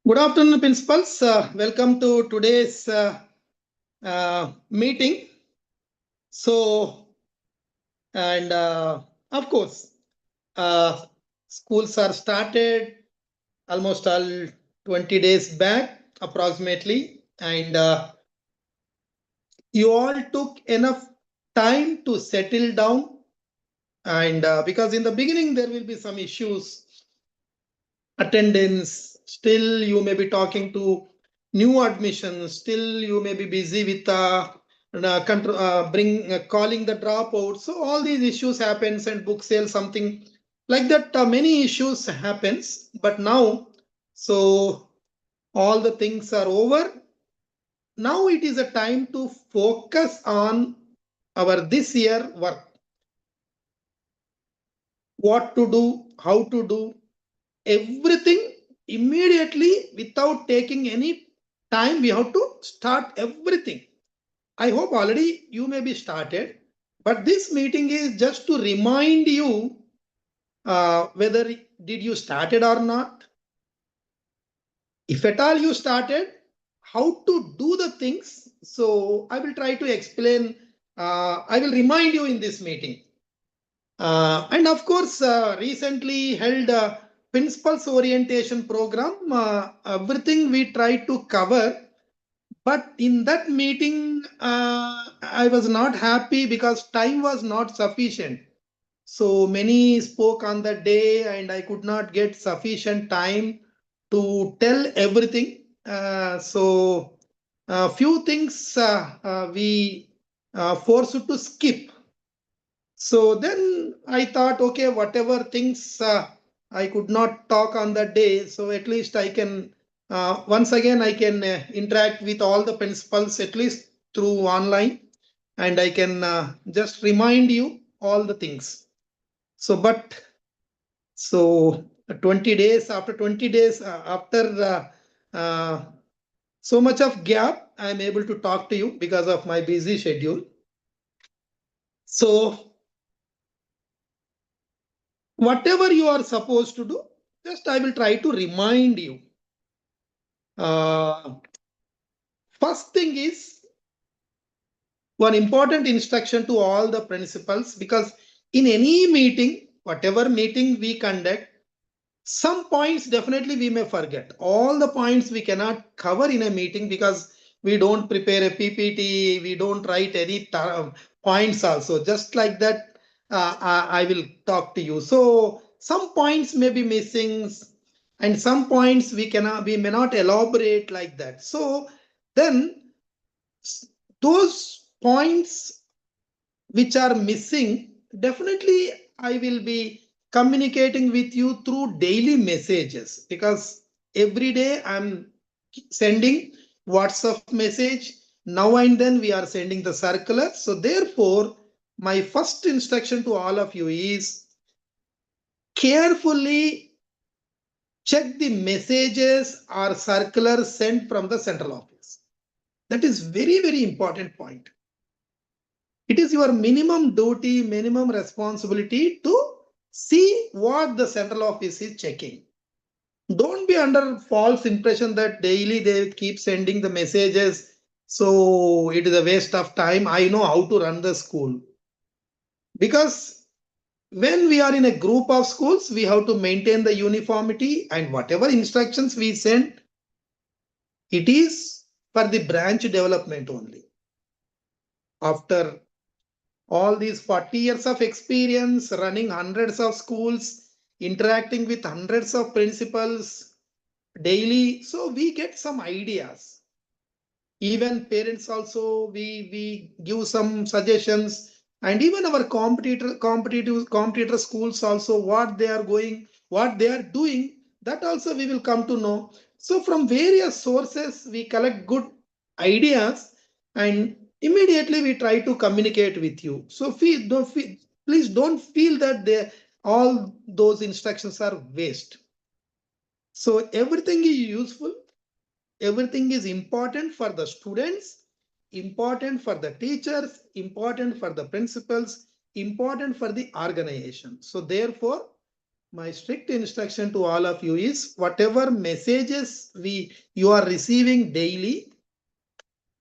Good afternoon, principals. Welcome to today's meeting. So, and of course, uh, schools are started almost all 20 days back, approximately, and you all took enough time to settle down. And because in the beginning there will be some issues, attendance. Still, you may be talking to new admissions. Still, you may be busy with calling the dropouts. So all these issues happens and book sale something like that. Many issues happens, but now so all the things are over. Now it is a time to focus on our this year work. What to do, how to do, everything immediately without taking any time. We have to start everything. I hope already you may be started, but this meeting is just to remind you whether did you started or not. If at all you started, how to do the things. So I will try to explain. I will remind you in this meeting. And of course, recently held principals orientation program. Everything we tried to cover, but in that meeting, I was not happy because time was not sufficient. So many spoke on that day, and I could not get sufficient time to tell everything. So a few things we forced to skip. So then I thought, okay, whatever things I could not talk on that day, so at least I can, once again, I can interact with all the principals at least through online, and I can just remind you all the things. So, but so 20 days, after 20 days, after so much of gap, I am able to talk to you because of my busy schedule. So whatever you are supposed to do, just I will try to remind you. Uh, First thing is one important instruction to all the principals, because in any meeting, whatever meeting we conduct, some points definitely we may forget. All the points we cannot cover in a meeting because we don't prepare a PPT, we don't write any points also. Just like that, I will talk to you. So some points may be missing, and some points we may not elaborate like that. So then those points which are missing, definitely I will be communicating with you through daily messages, because every day I'm sending WhatsApp message. Now and then we are sending the circular. So therefore, my first instruction to all of you is carefully check the messages or circulars sent from the central office. That is very, very important point. It is your minimum duty, minimum responsibility to see what the central office is checking. Don't be under false impression that daily they keep sending the messages. So it is a waste of time. I know how to run the school. Because when we are in a group of schools, we have to maintain the uniformity, and whatever instructions we send, it is for the branch development only. After all these 40 years of experience running hundreds of schools, interacting with hundreds of principals daily, so we get some ideas. Even parents also, we give some suggestions, and even our competitor schools also, what they are going, what they are doing, that also we will come to know. So from various sources we collect good ideas, and immediately we try to communicate with you. So please don't feel that all those instructions are waste. So everything is useful, everything is important for the students, important for the teachers, important for the principals, important for the organization. So therefore, My strict instruction to all of you is whatever messages you are receiving daily,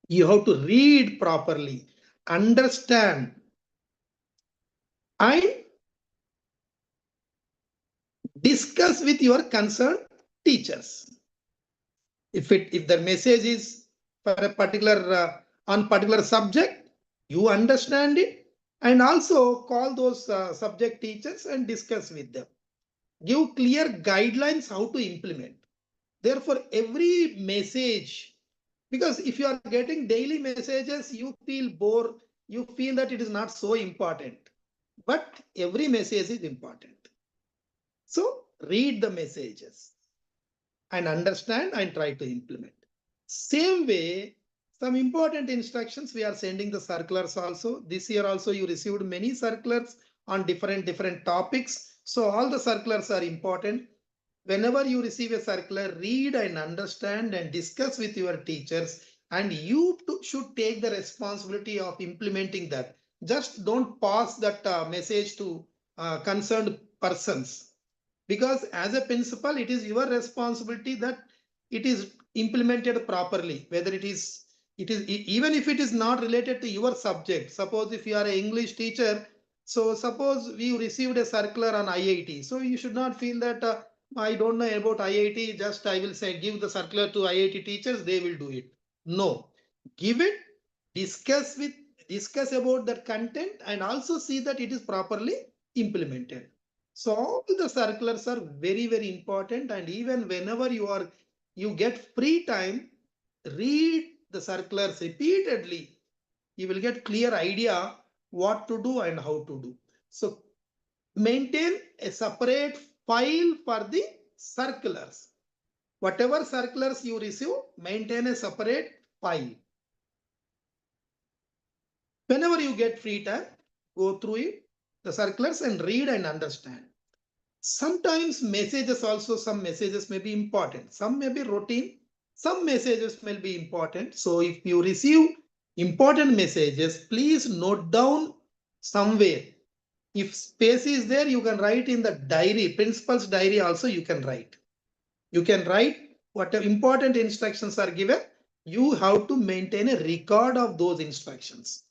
you have to read properly, understand, and discuss with your concerned teachers. If the message is for a particular on particular subject, you understand it, and also call those subject teachers and discuss with them. Give clear guidelines how to implement. Therefore, every message, because if you are getting daily messages, you feel bored, you feel that it is not so important. But every message is important. So read the messages and understand and try to implement. Same way, some important instructions we are sending the circulars also. This year also you received many circulars on different topics. So all the circulars are important. Whenever you receive a circular, read and understand and discuss with your teachers, and you should take the responsibility of implementing that. Just don't pass that message to concerned persons, because as a principal it is your responsibility that it is implemented properly, whether even if it is not related to your subject. Suppose if you are an English teacher, so suppose we received a circular on IIT, so you should not feel that I don't know about IIT, just I will say give the circular to IIT teachers, they will do it. No, give it, discuss with discuss about that content, and also see that it is properly implemented. So all the circulars are very important, and even whenever you get free time, read the circulars repeatedly. You will get clear idea what to do and how to do. So maintain a separate file for the circulars. Whatever circulars you receive, maintain a separate file. Whenever you get free time, go through it, the circulars, and read and understand. Sometimes messages also, some messages may be important, some may be routine, some messages may be important. So if you receive important messages, please note down somewhere. If space is there, you can write in the diary, principal's diary also you can write. You can write what important instructions are given. You have to maintain a record of those instructions.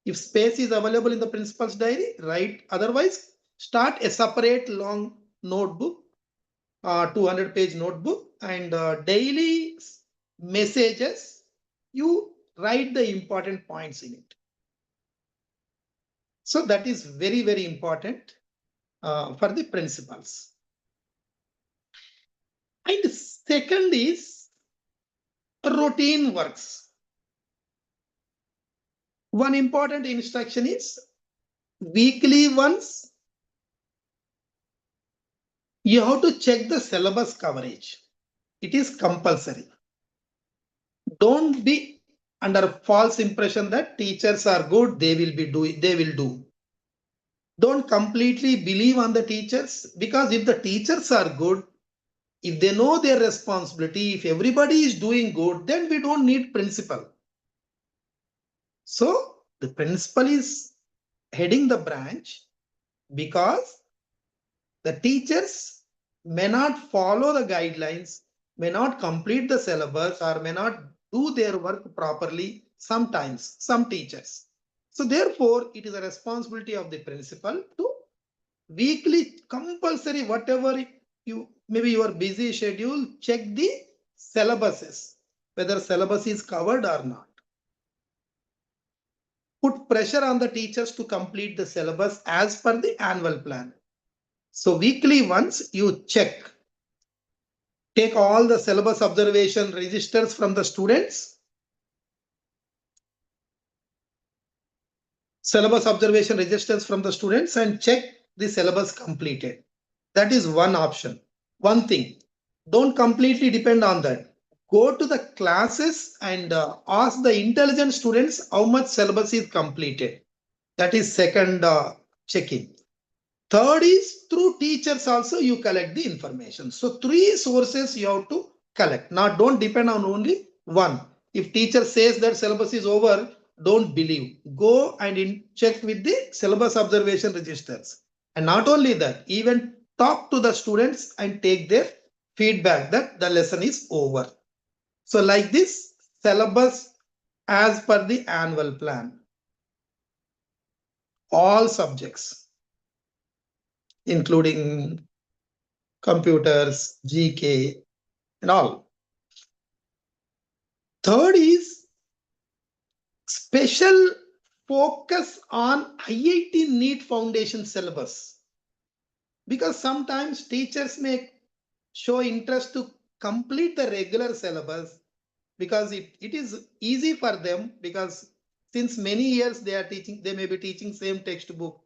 If space is available in the principal's diary, write. Otherwise, start a separate long notebook, 200-page notebook, and daily messages, you write the important points in it. So that is very important for the principals. And second is routine works. One important instruction is weekly once you have to check the syllabus coverage. It is compulsory. Don't be under false impression that teachers are good, they will do. Don't completely believe on the teachers, because if the teachers are good, if they know their responsibility, if everybody is doing good, then we don't need principal. So the principal is heading the branch because the teachers may not follow the guidelines, may not complete the syllabus, or may not do their work properly sometimes, some teachers. So therefore, it is a responsibility of the principal to weekly compulsory, whatever maybe your busy schedule, check the syllabuses, whether syllabus is covered or not. Put pressure on the teachers to complete the syllabus as per the annual plan. So weekly once you check, take all the syllabus observation registers from the students, and check the syllabus completed. That is one option. One thing, don't completely depend on that. Go to the classes and ask the intelligent students how much syllabus is completed. That is second checking. Third is through teachers also you collect the information. So three sources you have to collect. Now don't depend on only one. If teacher says that syllabus is over, don't believe. Go and check with the syllabus observation registers. And not only that, even talk to the students and take their feedback that the lesson is over. So like this, syllabus as per the annual plan, all subjects, including computers, GK, and all. Third is special focus on IIT NEET Foundation syllabus, because sometimes teachers may show interest to complete the regular syllabus because it is easy for them, because since many years they are teaching, they may be teaching same textbook.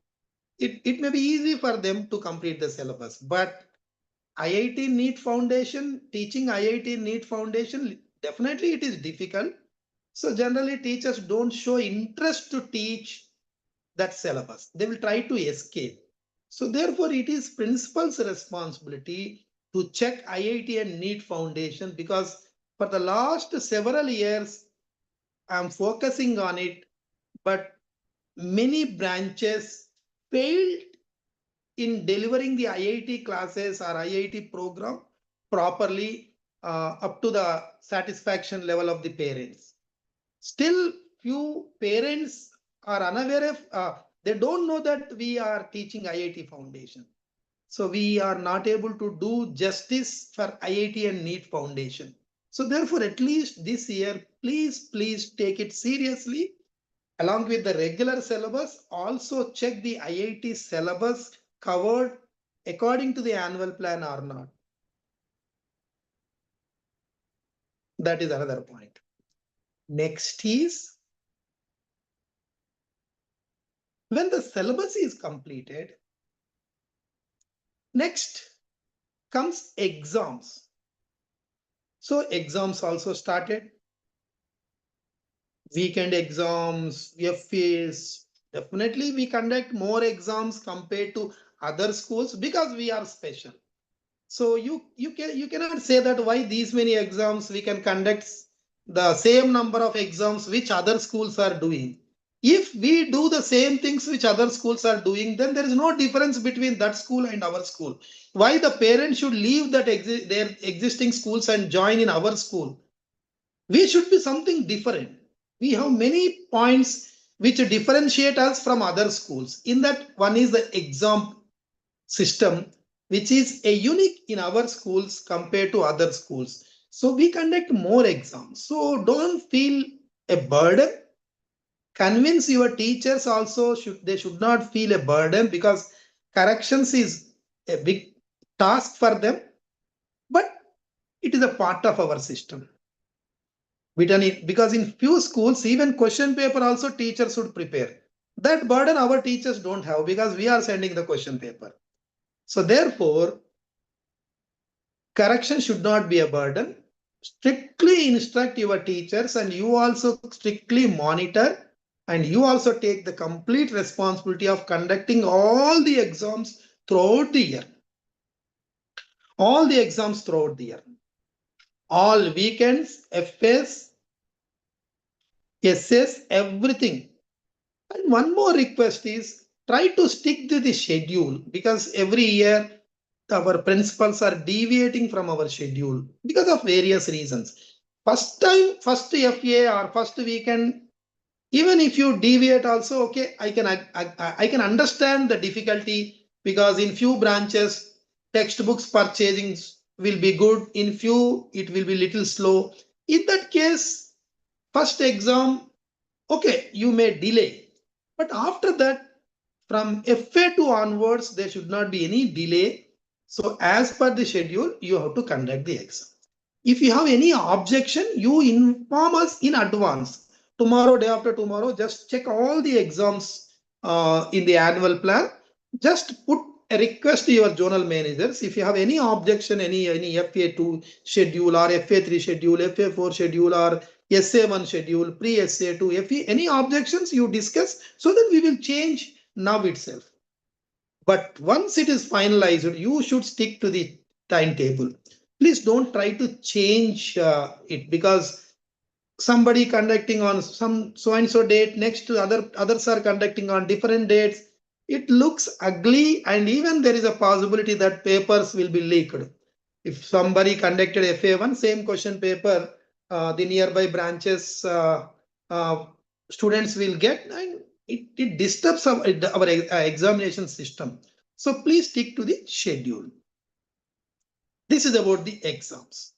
It may be easy for them to complete the syllabus. But IIT NEET Foundation, teaching IIT NEET Foundation, definitely it is difficult. So generally teachers don't show interest to teach that syllabus. They will try to escape. So therefore it is principal's responsibility to check IIT and NEET Foundation, because for the last several years I'm focusing on it, but many branches failed in delivering the IIT classes or IIT program properly up to the satisfaction level of the parents. Still, few parents are unaware of, they don't know that we are teaching IIT Foundation. So we are not able to do justice for IIT and NEET Foundation. So therefore, at least this year, please take it seriously. Along with the regular syllabus, also check the IIT syllabus covered according to the annual plan or not. That is another point. Next is, when the syllabus is completed, next comes exams. So exams also started. Weekend exams, FAs. Definitely we conduct more exams compared to other schools because we are special. So you cannot say that why these many exams we can conduct the same number of exams which other schools are doing. If we do the same things which other schools are doing, then there is no difference between that school and our school. Why the parents should leave that their existing schools and join in our school? We should be something different. We have many points which differentiate us from other schools. In that, one is the exam system, which is a unique in our schools compared to other schools. So we conduct more exams. So don't feel a burden. Convince your teachers also, they should not feel a burden, because corrections is a big task for them, but it is a part of our system. Because in few schools, even question paper also teachers should prepare. That burden our teachers don't have, because we are sending the question paper. So therefore, correction should not be a burden. Strictly instruct your teachers, and you also strictly monitor, and you also take the complete responsibility of conducting all the exams throughout the year. All the exams throughout the year. All weekends, FS, SS, everything. And one more request is, try to stick to the schedule, because every year our principals are deviating from our schedule because of various reasons. First time, first FA or first weekend, even if you deviate also, okay, I can understand the difficulty, because in few branches textbooks purchasing will be good, in few it will be little slow. In that case, first exam, okay, you may delay, but after that, from FA2 onwards, there should not be any delay. So as per the schedule, you have to conduct the exam. If you have any objection, you inform us in advance. Tomorrow, day after tomorrow, just check all the exams in the annual plan. Just put a request to your zonal managers. If you have any objection, any FA2 schedule or FA3 schedule, FA4 schedule, or SA1 schedule, pre-SA2, FE, any objections you discuss, so that we will change now itself. But once it is finalized, you should stick to the timetable. Please don't try to change it, because somebody conducting on some so and so date, next to others are conducting on different dates. it looks ugly, and even there is a possibility that papers will be leaked. If somebody conducted FA1, same question paper, the nearby branches students will get, and it disturbs our examination system. So please stick to the schedule. This is about the exams.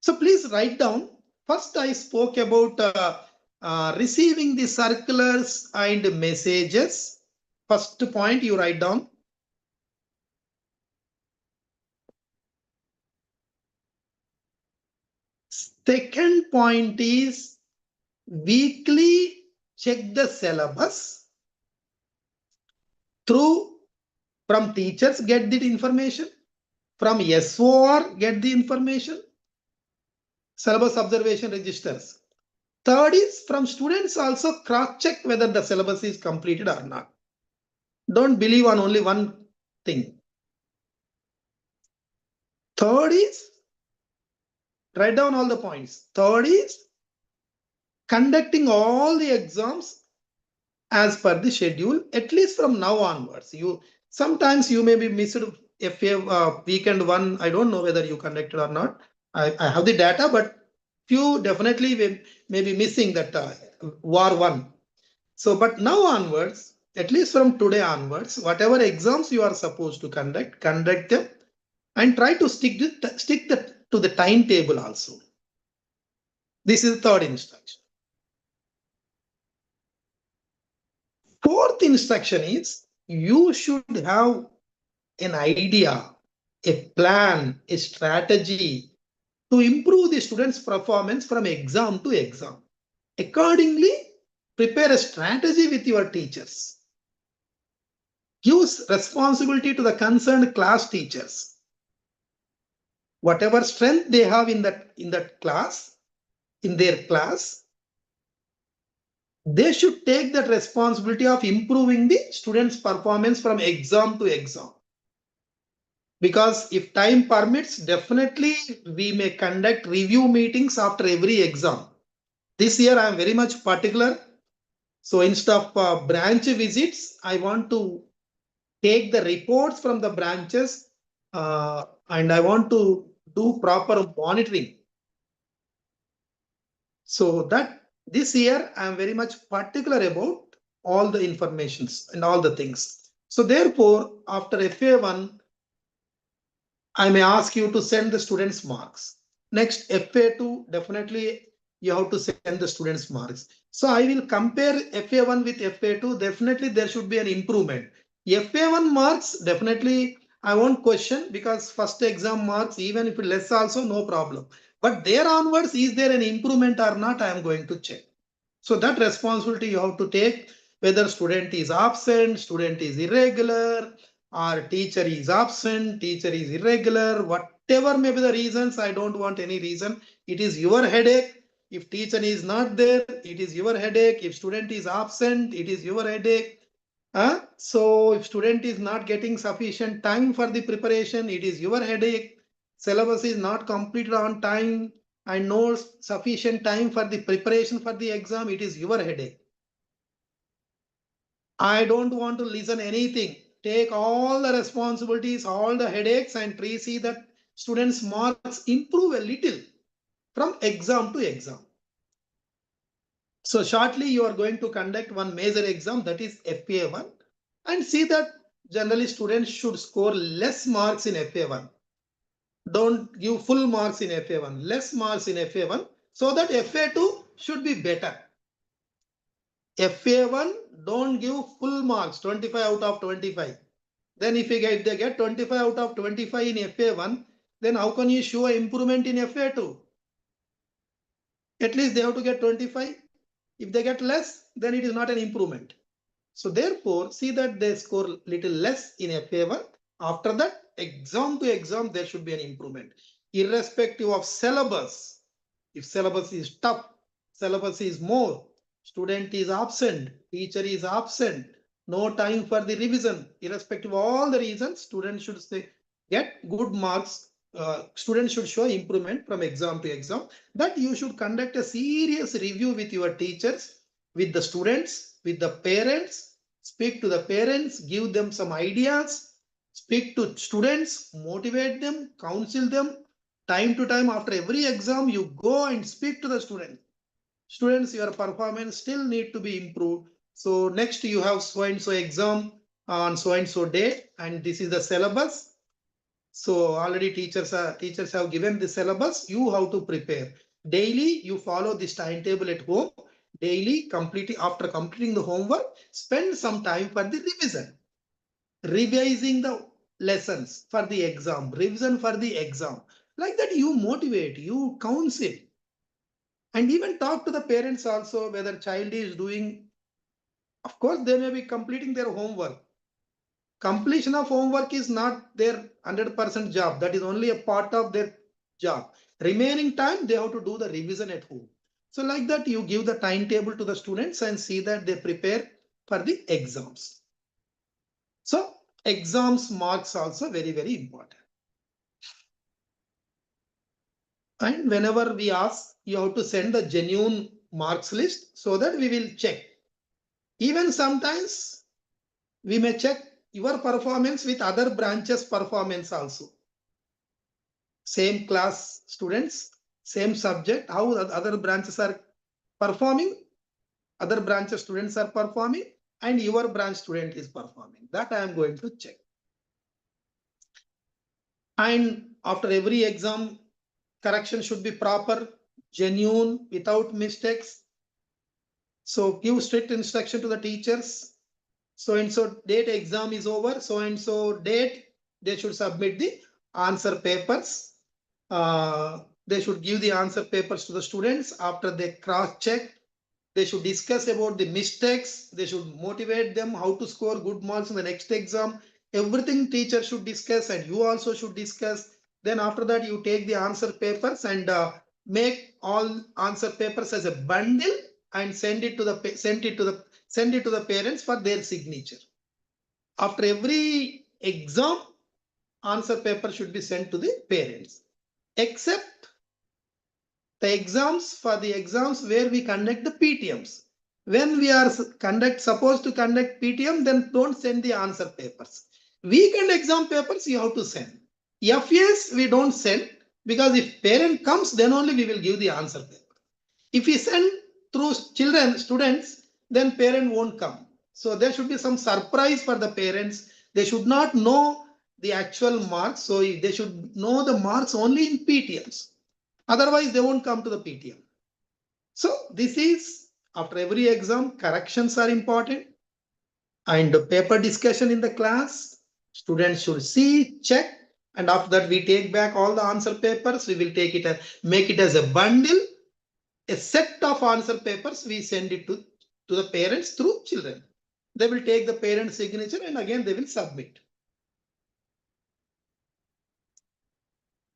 So please write down. First, I spoke about receiving the circulars and messages. First point you write down. Second point is weekly check the syllabus through, from teachers get the information, from SOR get the information, syllabus observation registers. Third is from students also cross check whether the syllabus is completed or not. Don't believe on only one thing. Third is, write down all the points. Third is conducting all the exams as per the schedule, at least from now onwards. You sometimes you may be missed FA weekend one. I don't know whether you conducted or not. I have the data, but few definitely may be missing that war one. So, but now onwards, at least from today onwards, whatever exams you are supposed to conduct, conduct them, and try to stick to the timetable also. This is the third instruction. Fourth instruction is you should have an idea, a plan, a strategy to improve the students' performance from exam to exam. Accordingly, prepare a strategy with your teachers. Give responsibility to the concerned class teachers. Whatever strength they have in that class, in their class, they should take that responsibility of improving the students' performance from exam to exam. Because if time permits, definitely we may conduct review meetings after every exam. This year I am very much particular. So instead of branch visits, I want to take the reports from the branches and I want to do proper monitoring. So that this year I am very much particular about all the informations and all the things. So therefore, after FA1, I may ask you to send the students' marks. Next, FA2, definitely you have to send the students' marks. So I will compare FA1 with FA2. Definitely there should be an improvement. FA1 marks, definitely I won't question because first exam marks, even if less also, no problem. But there onwards, is there an improvement or not? I am going to check. So that responsibility you have to take, whether student is absent, student is irregular, or teacher is absent, teacher is irregular, whatever may be the reasons, I don't want any reason. It is your headache. If teacher is not there, it is your headache. If student is absent, it is your headache. So if student is not getting sufficient time for the preparation, it is your headache. Syllabus is not completed on time and no sufficient time for the preparation for the exam, it is your headache. I don't want to listen anything. Take all the responsibilities, all the headaches, and try see that students' marks improve a little from exam to exam. So shortly you are going to conduct one major exam, that is FA1, and see that generally students should score less marks in FA1. Don't give full marks in FA1, less marks in FA1, so that FA2 should be better. FA1, don't give full marks, 25 out of 25. Then if they get 25 out of 25 in FA1, then how can you show improvement in FA2? At least they have to get 25. If they get less, then it is not an improvement. So therefore, see that they score little less in FA1. After that, exam to exam, there should be an improvement. Irrespective of syllabus, if syllabus is tough, syllabus is more, student is absent, teacher is absent, no time for the revision, irrespective of all the reasons, student should get good marks. Students should show improvement from exam to exam. That you should conduct a serious review with your teachers, with the students, with the parents, speak to the parents, give them some ideas, speak to students, motivate them, counsel them. Time to time, after every exam, you go and speak to the student. Students, your performance still need to be improved. So next you have so and so exam on so and so date, and this is the syllabus. So already teachers have given the syllabus. You have to prepare daily. You follow this timetable at home. Daily, completing after completing the homework, spend some time for the revision, revising the lessons for the exam, revision for the exam. Like that, you motivate, you counsel, and even talk to the parents also whether child is doing. Of course, they may be completing their homework. Completion of homework is not their 100% job. That is only a part of their job. Remaining time, they have to do the revision at home. So like that, you give the timetable to the students and see that they prepare for the exams. So exams marks also very, very important. And whenever we ask, you have to send the genuine marks list so that we will check. Even sometimes we may check your performance with other branches performance also. Same class students, same subject, how the other branches are performing, other branches students are performing, and your branch student is performing. That I am going to check. And after every exam, correction should be proper, genuine, without mistakes. So give strict instruction to the teachers. So and so date exam is over. So and so date they should submit the answer papers. They should give the answer papers to the students after they cross check. They should discuss about the mistakes. They should motivate them how to score good marks in the next exam. Everything teacher should discuss and you also should discuss. Then after that, you take the answer papers and make all answer papers as a bundle and send it to the parents for their signature. After every exam, answer paper should be sent to the parents, except the exams where we conduct the PTMs. When we are supposed to conduct PTM, then don't send the answer papers. Weekend exam papers you have to send. FAs we don't send, because if parent comes, then only we will give the answer paper. If we send through students, then parent won't come. So there should be some surprise for the parents. They should not know the actual marks. So they should know the marks only in PTMs. Otherwise, they won't come to the PTM. So this is after every exam, corrections are important. And the paper discussion in the class, students should see, check, and after that we take back all the answer papers. We will take it, make it as a bundle, a set of answer papers. We send it to the parents through children. They will take the parent signature and again they will submit.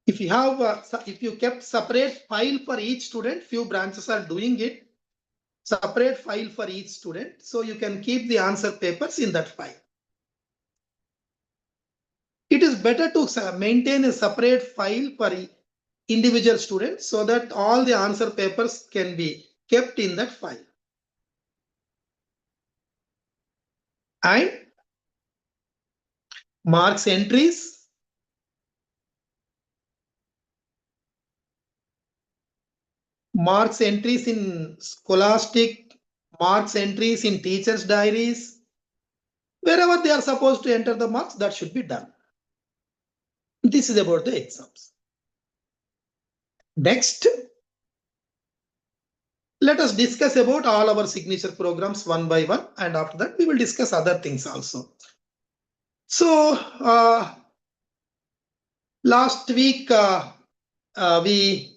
If you have, if you kept separate file for each student, few branches are doing it. Separate file for each student, so you can keep the answer papers in that file. It is better to maintain a separate file for individual students so that all the answer papers can be kept in that file. And marks entries. Marks entries in scholastic, marks entries in teachers' diaries. Wherever they are supposed to enter the marks, that should be done. This is about the exams. Next, let us discuss about all our signature programs one by one, and after that we will discuss other things also. So last week we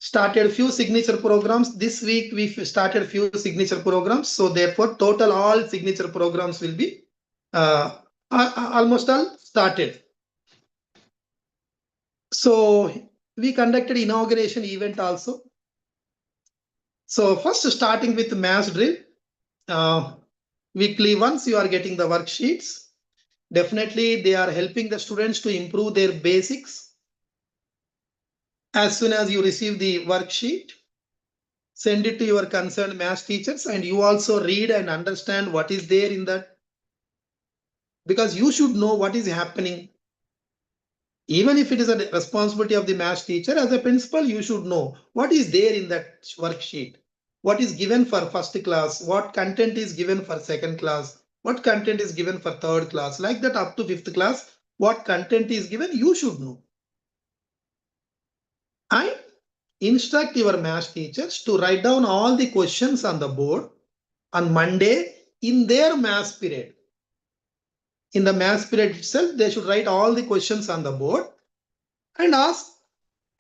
started few signature programs. This week we started few signature programs. So therefore total all signature programs will be almost all started. So we conducted inauguration event also. So first starting with mass drill. Weekly once you are getting the worksheets. Definitely they are helping the students to improve their basics. As soon as you receive the worksheet, send it to your concerned math teachers and you also read and understand what is there in that because you should know what is happening. Even if it is a responsibility of the math teacher, as a principal, you should know what is there in that worksheet, what is given for first class, what content is given for second class, what content is given for third class, like that up to fifth class, what content is given, you should know. And instruct your math teachers to write down all the questions on the board on Monday in their math period. In the math period itself, they should write all the questions on the board and ask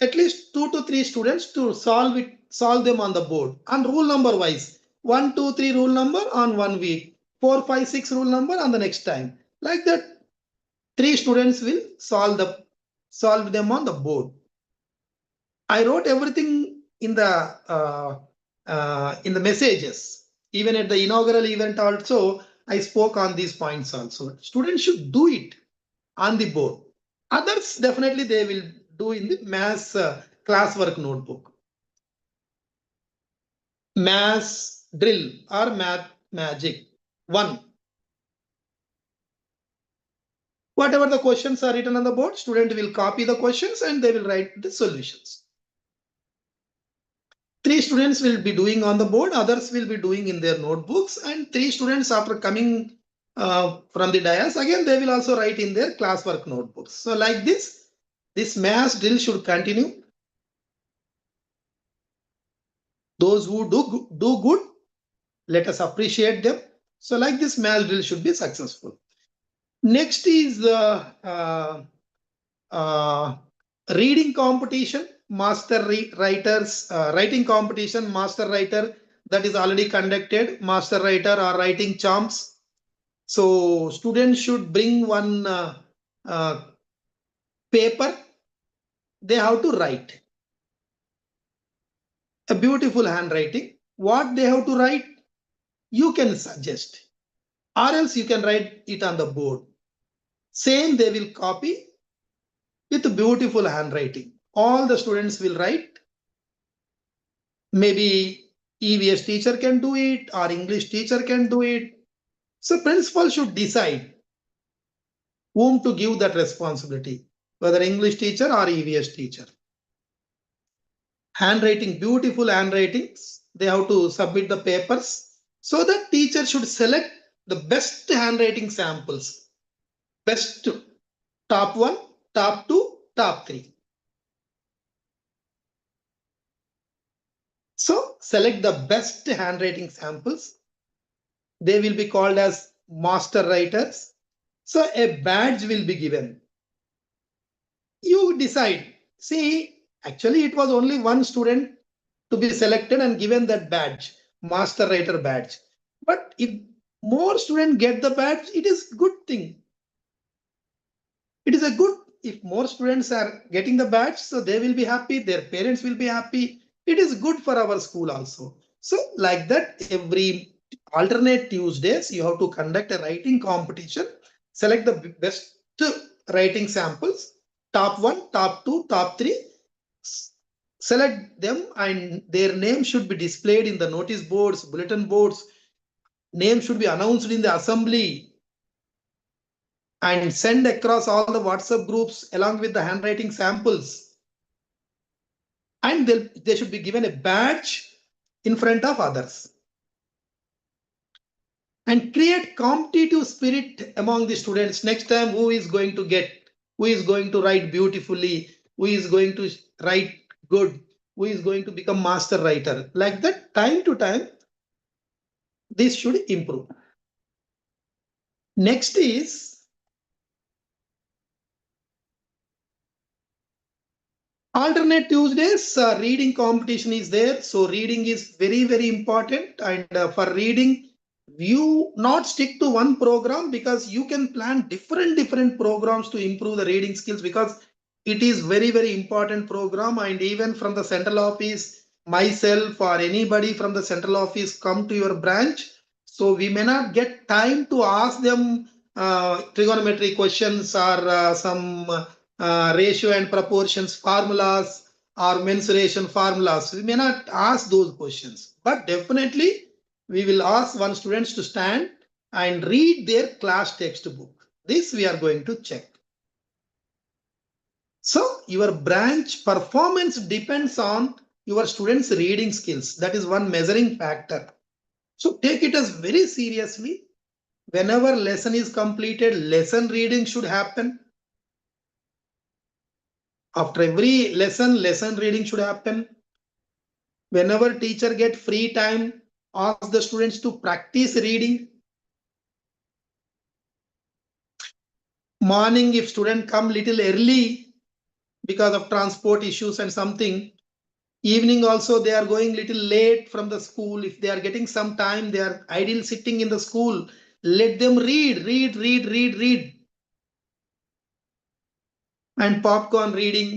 at least 2 to 3 students to solve them on the board on rule number wise. 1, 2, 3 rule number on 1 week, 4, 5, 6 rule number on the next time. Like that, 3 students will solve them on the board. I wrote everything in the messages. Even at the inaugural event also, I spoke on these points also. Students should do it on the board. Others definitely they will do in the maths classwork notebook. Maths drill or math magic 1. Whatever the questions are written on the board, student will copy the questions and they will write the solutions. 3 students will be doing on the board, others will be doing in their notebooks, and 3 students after coming from the dais, again they will also write in their classwork notebooks. So like this maths drill should continue. Those who do good, let us appreciate them. So like this maths drill should be successful. Next is reading competition, master writers, writing competition, master writer, that is already conducted, master writer or writing charms. So students should bring one paper, they have to write a beautiful handwriting. What they have to write, you can suggest, or else you can write it on the board. Same they will copy with beautiful handwriting. All the students will write. Maybe EVS teacher can do it or English teacher can do it. So principal should decide whom to give that responsibility, whether English teacher or EVS teacher. Handwriting, beautiful handwritings, they have to submit the papers. So the teacher should select the best handwriting samples. Best top 1, top 2, top 3. So select the best handwriting samples. They will be called as master writers. So a badge will be given. You decide. See, actually it was only one student to be selected and given that badge, master writer badge. But if more students get the badge, it is good thing. It is a good, if more students are getting the badge, so they will be happy, their parents will be happy. It is good for our school also. So like that, every alternate Tuesdays, you have to conduct a writing competition, select the best writing samples, top 1, top 2, top 3, select them and their name should be displayed in the notice boards, bulletin boards. Name should be announced in the assembly and send across all the WhatsApp groups along with the handwriting samples. And they should be given a badge in front of others. And create competitive spirit among the students. Next time, who is going to get, who is going to write beautifully, who is going to write good, who is going to become master writer. Like that, time to time, this should improve. Next is alternate Tuesdays, reading competition is there. So reading is very, very important. And for reading, you not stick to one program because you can plan different programs to improve the reading skills, because it is very, very important program. And even from the central office, myself or anybody from the central office come to your branch. So we may not get time to ask them trigonometry questions or some ratio and proportions formulas or mensuration formulas. We may not ask those questions, but definitely we will ask one students to stand and read their class textbook. This we are going to check. So your branch performance depends on your students' reading skills. That is one measuring factor. So take it as very seriously. Whenever lesson is completed, lesson reading should happen. After every lesson, lesson reading should happen. Whenever teacher get free time, ask the students to practice reading. Morning, if student come little early because of transport issues and something, evening also they are going little late from the school. If they are getting some time, they are idle sitting in the school. Let them read. And popcorn reading.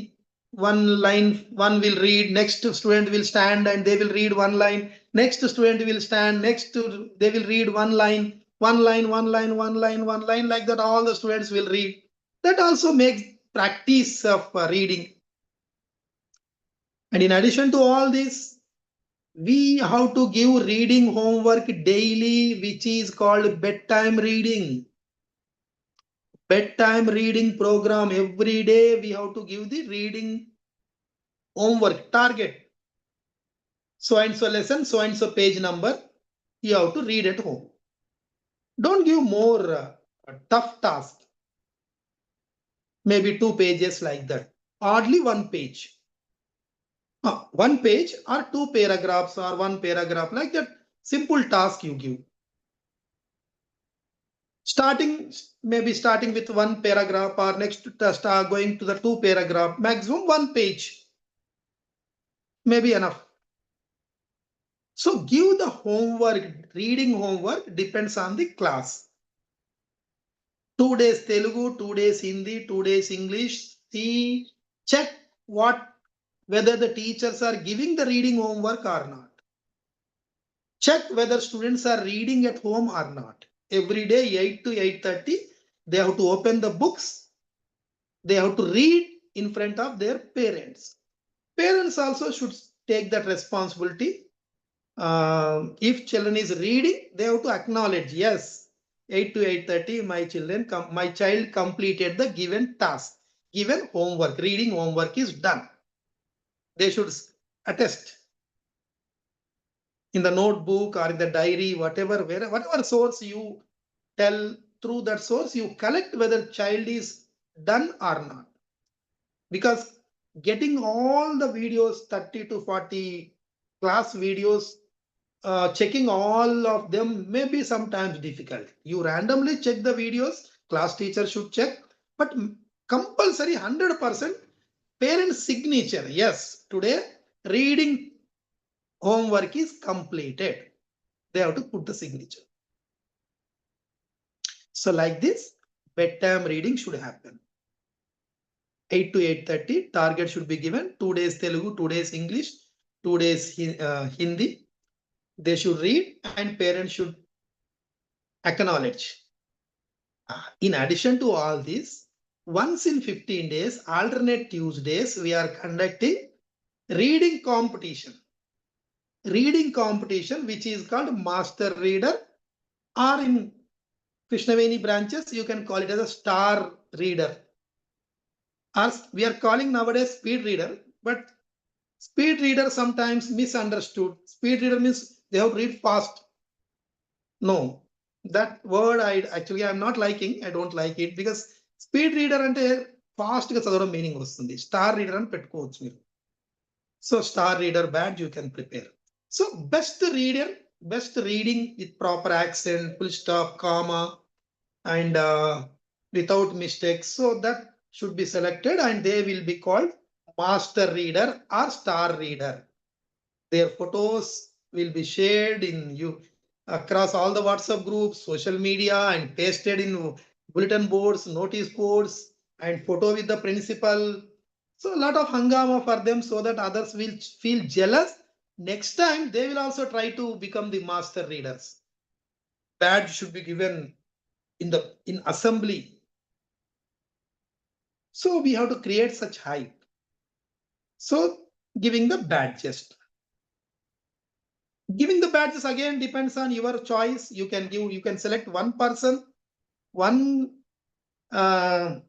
One line, one will read, next student will stand and they will read one line. Next student will stand, they will read one line, one line, like that all the students will read. That also makes practice of reading. And in addition to all this, we have to give reading homework daily, which is called bedtime reading. Bedtime reading program. Every day we have to give the reading homework target. So and so lesson, so and so page number, you have to read at home. Don't give more tough task. Maybe 2 pages like that. Hardly 1 page. 1 page or 2 paragraphs or 1 paragraph, like that. Simple task you give. Maybe starting with 1 paragraph or next start going to the 2 paragraph, maximum 1 page. Maybe enough. So give the homework, reading homework depends on the class. 2 days Telugu, 2 days Hindi, 2 days English. See, check whether the teachers are giving the reading homework or not. Check whether students are reading at home or not. Every day 8 to 8:30, they have to open the books. They have to read in front of their parents. Parents also should take that responsibility. If children is reading, they have to acknowledge, yes, 8 to 8:30, my child completed the given task, given homework, reading homework is done. They should attest in the notebook or in the diary, whatever source you tell, through that source you collect whether child is done or not. Because getting all the videos, 30 to 40 class videos, checking all of them may be sometimes difficult. You randomly check the videos, class teacher should check, but compulsory 100% parent signature. Yes, today reading homework is completed. They have to put the signature. So like this, bedtime reading should happen. 8 to 8:30, target should be given. 2 days Telugu, 2 days English, 2 days Hindi. They should read and parents should acknowledge. In addition to all this, once in 15 days, alternate Tuesdays, we are conducting reading competition. Reading competition, which is called Master Reader, or in Krishnaveni branches, you can call it as a Star Reader. Or we are calling nowadays Speed Reader, but Speed Reader sometimes misunderstood. Speed Reader means they have to read fast. No, that word I'm not liking. I don't like it, because speed reader ante fast ga చదవడం meaning వస్తుంది. Star reader అని పెట్టుకోవచ్చు మీరు. So star reader badge you can prepare. So best reading with proper accent, full stop, comma, and without mistakes. So that should be selected and they will be called master reader or star reader. Their photos will be shared in you across all the WhatsApp groups, social media, and pasted in bulletin boards, notice boards, and photo with the principal. So a lot of hangama for them so that others will feel jealous. Next time they will also try to become the master readers. Badge should be given in assembly. So we have to create such hype. So giving the badges. Giving the badges again depends on your choice. You can select one person, one uh,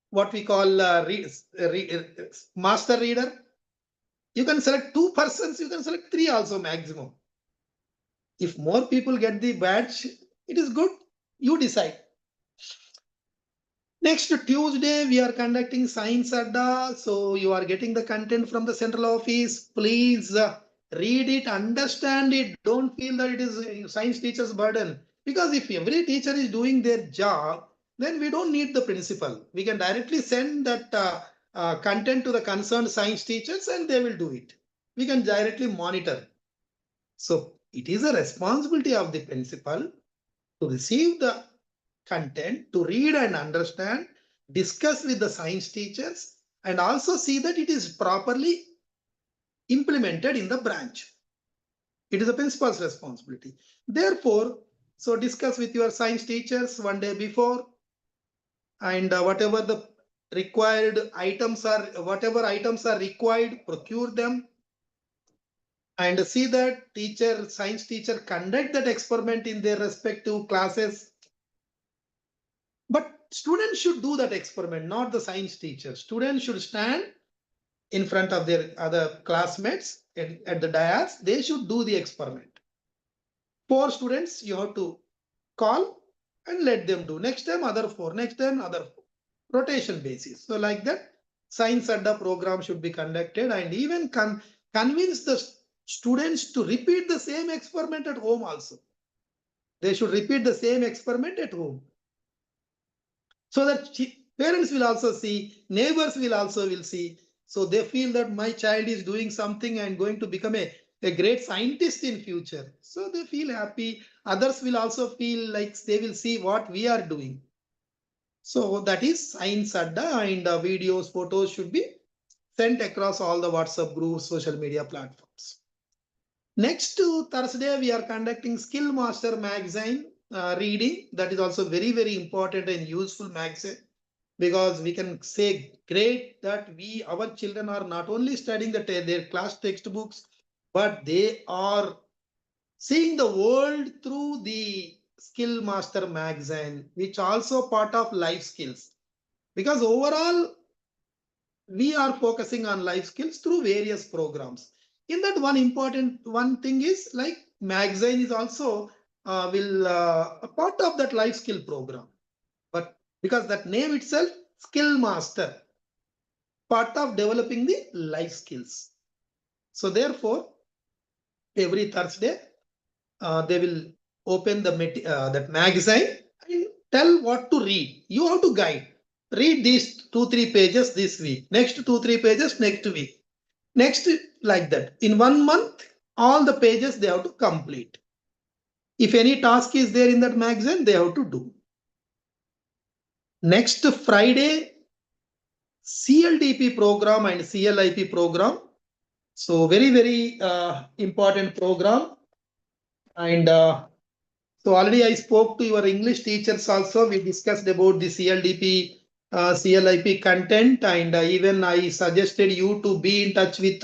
what we call master reader. You can select 2 persons, you can select 3 also maximum. If more people get the badge, it is good. You decide. Next Tuesday, we are conducting Science Adda. So you are getting the content from the central office. Please read it, understand it. Don't feel that it is science teacher's burden. Because if every teacher is doing their job, then we don't need the principal. We can directly send that content to the concerned science teachers and they will do it. We can directly monitor. So it is a responsibility of the principal to receive the content, to read and understand, discuss with the science teachers, and also see that it is properly implemented in the branch. It is a principal's responsibility. Therefore, so discuss with your science teachers one day before, and whatever the required items are, whatever items are required, procure them, and see that teacher, science teacher conduct that experiment in their respective classes. But students should do that experiment, not the science teacher. Students should stand in front of their other classmates at the dais. They should do the experiment. 4 students you have to call and let them do. Next time other 4, next time other 4. Rotation basis. So like that, Science Adda program should be conducted, and even convince the students to repeat the same experiment at home also. They should repeat the same experiment at home. So that parents will also see, neighbors will also will see. So they feel that my child is doing something and going to become a great scientist in future. So they feel happy. Others will also feel like they will see what we are doing. So that is Science Adda, and videos, photos should be sent across all the WhatsApp groups, social media platforms. Next Thursday, we are conducting Skill Master magazine reading. That is also very, very important and useful magazine, because we can say great that our children are not only studying their class textbooks, but they are seeing the world through the Skill Master magazine, which also part of life skills. Because overall, we are focusing on life skills through various programs. In that, one thing is like magazine is also a part of that life skill program. But because that name itself, Skill Master, part of developing the life skills. So therefore, every Thursday, they will open that magazine and tell what to read. You have to guide. Read these 2-3 pages this week. Next 2-3 pages next week. Next, like that. In 1 month, all the pages they have to complete. If any task is there in that magazine, they have to do. Next Friday, CLDP program and CLIP program. So very, very important program. And so already I spoke to your English teachers also. We discussed about the CLDP, CLIP content, and even I suggested you to be in touch with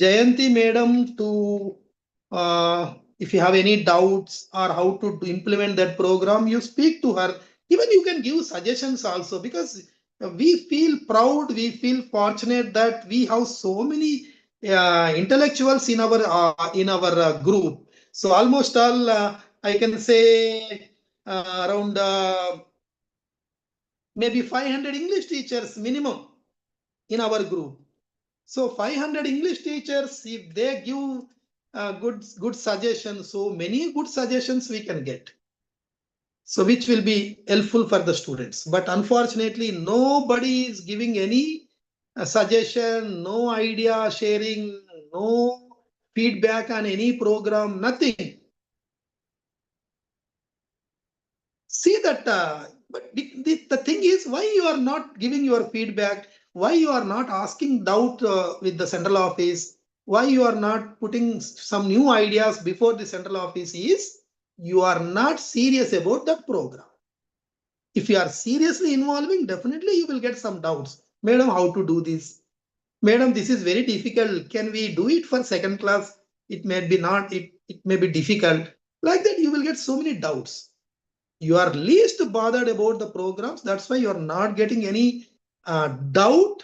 Jayanti madam to, if you have any doubts or how to implement that program, you speak to her. Even you can give suggestions also, because we feel proud, we feel fortunate that we have so many intellectuals in our group. So almost all, I can say around maybe 500 English teachers minimum in our group. So 500 English teachers, if they give good suggestions, so many good suggestions we can get. So which will be helpful for the students. But unfortunately, nobody is giving any suggestion, no idea sharing, no feedback on any program, nothing. See that, but the thing is, why you are not giving your feedback, why you are not asking doubt with the central office, why you are not putting some new ideas before the central office, is you are not serious about that program. If you are seriously involving, definitely you will get some doubts. Madam, how to do this? Madam, this is very difficult. Can we do it for second class? It may be not, it may be difficult. Like that, you will get so many doubts. You are least bothered about the programs. That's why you are not getting any doubt,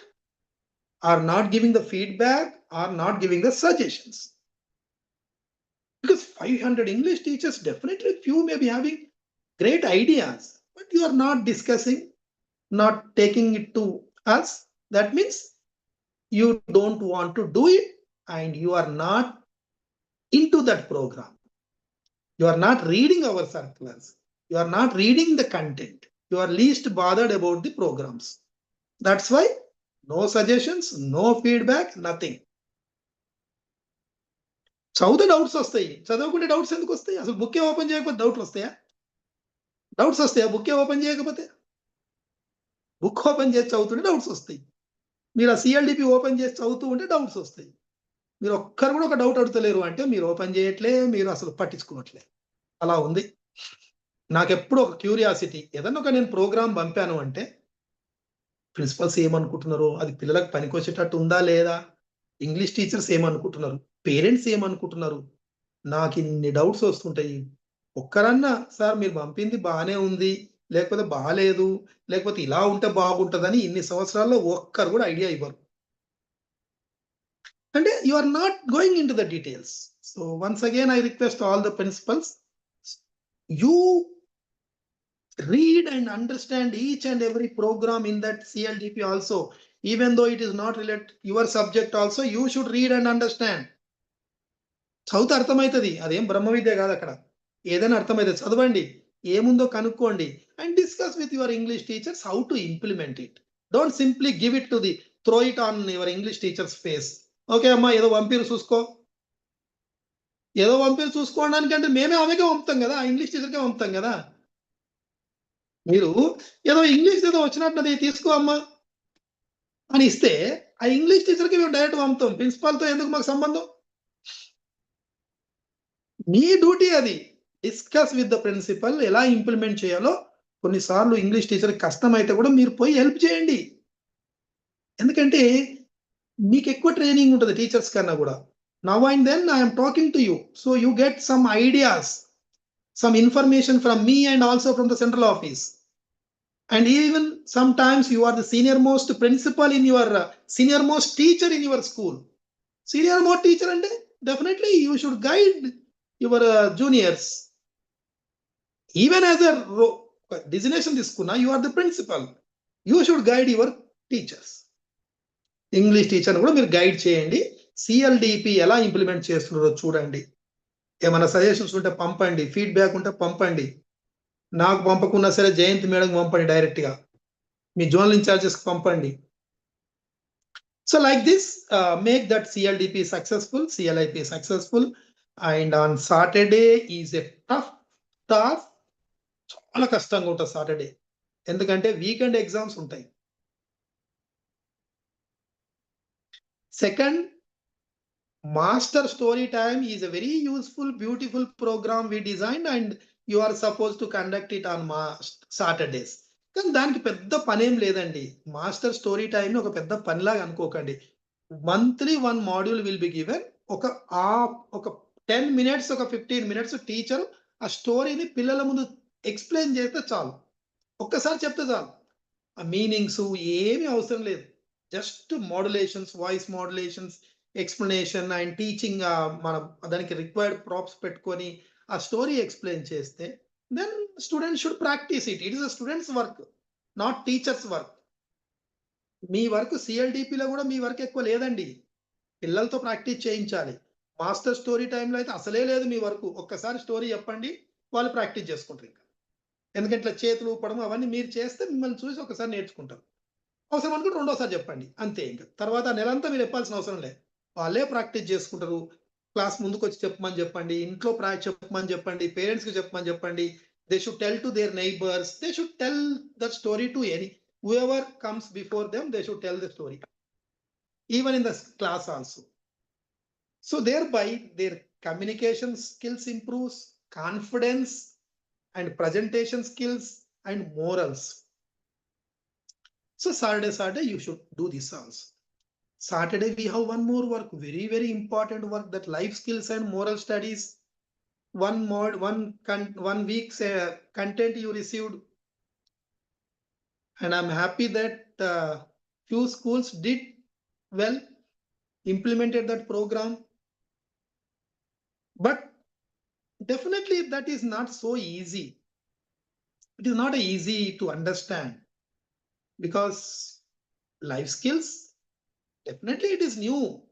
or not giving the feedback, or not giving the suggestions. Because 500 English teachers, definitely few may be having great ideas, but you are not discussing, not taking it to us. That means you don't want to do it, and you are not into that program. You are not reading our circulars. You are not reading the content. You are least bothered about the programs. That's why no suggestions, no feedback, nothing. చదివితే doubts వస్తాయి. చదవకుంటే doubts ఎందుకు వస్తాయి? అసలు బుక్కే open చేయకపోతే డౌట్లు వస్తాయా? Doubts వస్తాయా బుక్కే open చేయకపోతే? బుక్ ఓపెన్ చేసి చదువుతుంటే డౌట్స్ వస్తాయి. మీరు ఆ సిఎల్డిపి ఓపెన్ చేసి చదువుతూ ఉంటే డౌట్స్ వస్తాయి. మీరు ఒక్కరు కూడా ఒక డౌట్ అడుగుతలేరు అంటే మీరు ఓపెన్ చేయట్లే, మీరు అసలు పట్టించుకోవట్లే. అలా ఉంది. నాకెప్పుడు ఒక క్యూరియాసిటీ, ఏదన్నా ఒక నేను ప్రోగ్రామ్ పంపాను అంటే ప్రిన్సిపల్స్ ఏమనుకుంటున్నారో, అది పిల్లలకు పనికొచ్చేటట్టు ఉందా లేదా, ఇంగ్లీష్ టీచర్స్ ఏమనుకుంటున్నారు, పేరెంట్స్ ఏమనుకుంటున్నారు, నాకు ఇన్ని డౌట్స్ వస్తుంటాయి. ఒక్కరన్నా సార్ మీరు పంపింది బాగానే ఉంది, లేకపోతే బాగాలేదు, లేకపోతే ఇలా ఉంటే బాగుంటుందని ఇన్ని సంవత్సరాల్లో ఒక్కరు కూడా ఐడియా ఇవ్వరు. అంటే you are not going in to the details. So once again I request all the principals, you read and understand each and every program in that CLDP also. Even though it is not related your subject also, you should read and understand. చదివితే అర్థమవుతుంది. అదేం బ్రహ్మ విద్య కాదు. అక్కడ ఏదైనా అర్థమవుతుంది. చదవండి, ఏముందో కనుక్కోండి, and discuss with your English teachers how to implement it. Don't simply give it to the throw it on your English teachers face. Okay అమ్మా ఏదో పంపిరు చూసుకో, ఏదో పంపిరు చూసుకోవడానికి అంటే మేమే ఆమెకే పంపుతాం కదా, ఇంగ్లీష్ టీచర్కే పంపుతాం కదా. మీరు ఏదో ఇంగ్లీష్ ఏదో వచ్చినట్టుది తీసుకో అమ్మా అని ఇస్తే ఆ ఇంగ్లీష్ టీచర్కి మేము డైరెక్ట్ పంపుతాం. ప్రిన్సిపాల్తో ఎందుకు మాకు సంబంధం? మీ డ్యూటీ అది. డిస్కస్ విత్ ద ప్రిన్సిపల్ ఎలా ఇంప్లిమెంట్ చేయాలో. కొన్నిసార్లు ఇంగ్లీష్ టీచర్కి కష్టం అయితే కూడా మీరు పోయి హెల్ప్ చేయండి. ఎందుకంటే మీకు ఎక్కువ ట్రైనింగ్ ఉంటుంది టీచర్స్ కన్నా కూడా. Now and then I'm talking to you, so you get some ideas, some information from me and also from the central office. And even sometimes you are the senior most principal in your senior most teacher in your school. Senior most teacher and definitely you should guide your juniors. Even as a designation తీసుకున్నా, you are the principal, you should guide your teachers. English teacher కూడా మీరు guide చేయండి. సిఎల్డిపి ఎలా implement చేస్తున్నారో చూడండి. ఏమైనా suggestions ఉంటే పంపండి, ఫీడ్బ్యాక్ ఉంటే పంపండి. నాకు పంపకున్నా సరే జయంత్ మేడం పంపండి, డైరెక్ట్గా మీ జోనల్ ఇన్ఛార్జెస్కి పంపండి. So like this make that CLDP successful, CLIP successful. And on Saturday is a tough task. చాలా కష్టంగా ఉంటుంది సాటర్డే, ఎందుకంటే వీకెండ్ ఎగ్జామ్స్ ఉంటాయి. Second, master story time is a very useful beautiful programme we designed and you are suppose to conduct it on Saturdays. కానీ దానికి పెద్ద పనేం లేదండి. మాస్టర్ స్టోరీ టైమ్ ఒక పెద్ద పనిలాగా అనుకోకండి. Monthly 1 module will be given. ఒక 10 minutes, ఒక 15 minutes టీచర్ ఆ స్టోరీని పిల్లల ముందు ఎక్స్ప్లెయిన్ చేస్తే చాలు. ఒక్కసారి చెప్తే చాలు. ఆ మీనింగ్స్ ఏమీ అవసరం లేదు. Just modulations, voice modulations, explanation and teaching. మనం దానికి రిక్వైర్డ్ ప్రాప్స్ పెట్టుకొని ఆ స్టోరీ ఎక్స్ప్లెయిన్ చేస్తే then student should practise it. It is a students work, not teachers work. మీ వర్క్ సిఎల్డిపిలో కూడా మీ వర్క్ ఎక్కువ లేదండి. పిల్లలతో ప్రాక్టీస్ చేయించాలి. మాస్టర్ స్టోరీ టైంలో అయితే అసలే లేదు మీ వర్క్. ఒక్కసారి స్టోరీ చెప్పండి, వాళ్ళు ప్రాక్టీస్ చేసుకుంటారు. ఇంకా ఎందుకంటే ఇట్లా చేతులు ఊపడం అవన్నీ మీరు చేస్తే మిమ్మల్ని చూసి ఒకసారి నేర్చుకుంటారు. అవసరం అనుకుంటే రెండోసారి చెప్పండి, అంతే. ఇంకా తర్వాత నెలంతా మీరు చెప్పాల్సిన అవసరం లేదు, వాళ్ళే ప్రాక్టీస్ చేసుకుంటారు. క్లాస్ ముందుకు వచ్చి చెప్పమని చెప్పండి, ఇంట్లో చెప్పమని చెప్పండి, పేరెంట్స్కి చెప్పమని చెప్పండి. They should tell to their neighbours, they should tell that story to any whoever comes before them. They should tell the story even in the class also. So thereby their communication skills improves, confidence and presentation skills and morals. So Saturday you should do this also. Saturday we have one more work, very important work, that life skills and moral studies. one week's content you received, and I'm happy that few schools did well, implemented that program. But definitely that is not so easy. It is not easy to understand because life skills, definitely it is new.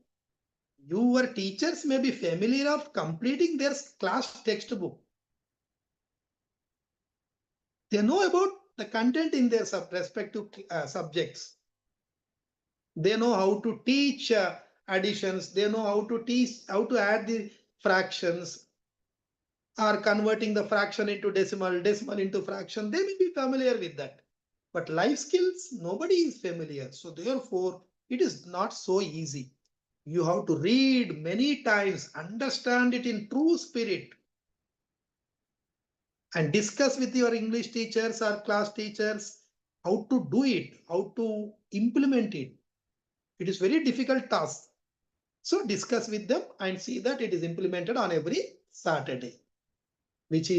Your teachers may be familiar of completing their class textbook. They know about the content in their respective subjects. They know how to teach additions. They know how to teach, how to add the fractions, or converting the fraction into decimal, decimal into fraction. They may be familiar with that. But life skills, nobody is familiar. So therefore, it is not so easy. You have to read many times, understand it in true spirit, and discuss with your English teachers or class teachers how to do it, how to implement it. It is very difficult task. So discuss with them and see that it is implemented on every Saturday, which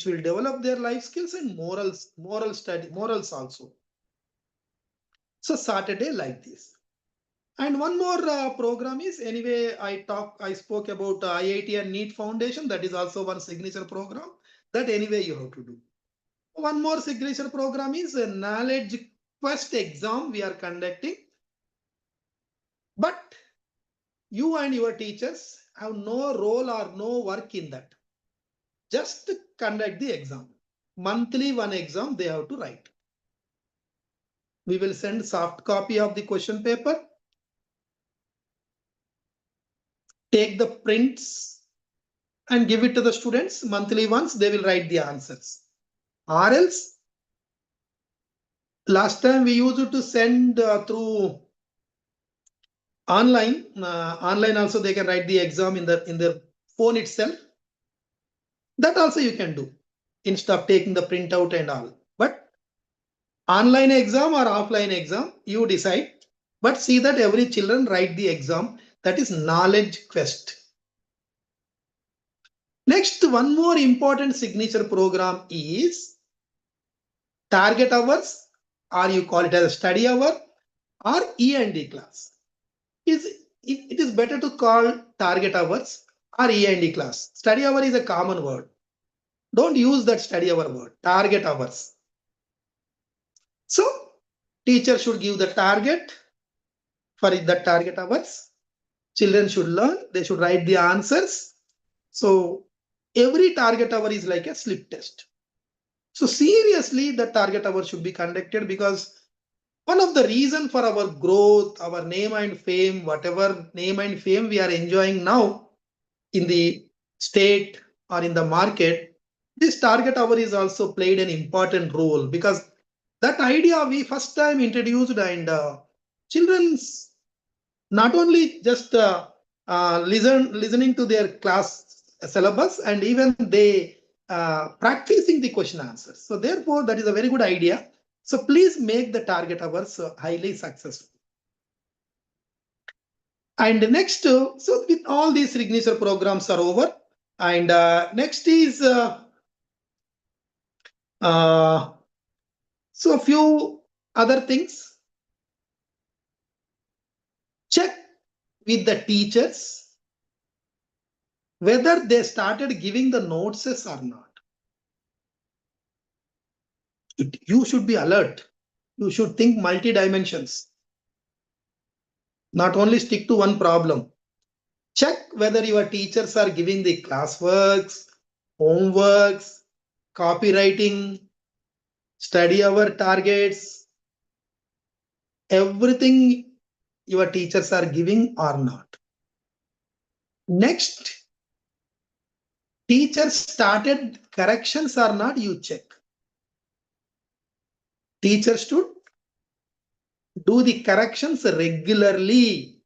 will develop their life skills and morals also. So Saturday like this. And one more program is, anyway, I spoke about IIT and NEET Foundation. That is also one signature program that anyway you have to do. One more signature program is a knowledge quest exam we are conducting. But you and your teachers have no role or no work in that. Just conduct the exam. Monthly one exam they have to write. We will send soft copy of the question paper. Take the prints and give it to the students. Monthly once they will write the answers. Or else, last time we used to send through online. Online also they can write the exam in the phone itself. That also you can do instead of taking the printout and all. But online exam or offline exam, you decide. But see that every children write the exam. That is knowledge quest. Next, one more important signature program is target hours, or you call it as a study hour, or E&D class. It is better to call target hours or E&D class. Study hour is a common word. Don't use that study hour word, target hours. So teacher should give the target for the target hours. Children should learn, they should write the answers. So every target hour is like a slip test. So seriously, the target hour should be conducted, because one of the reason for our growth, our name and fame, whatever name and fame we are enjoying now in the state or in the market, this target hour is also played an important role, because that idea we first time introduced, and children's not only just listening to their class syllabus, and even they practicing the question answers. So therefore, that is a very good idea. So please make the target hours highly successful. And next, so with all these signature programs are over, and next is so a few other things. Check with the teachers whether they started giving the notes or not. You should be alert. You should think multi dimensions. Not only stick to one problem. Check whether your teachers are giving the classworks, homeworks, copywriting, study hour targets, everything your teachers are giving or not. Next, teachers started corrections or not, you check. Teachers should do the corrections regularly,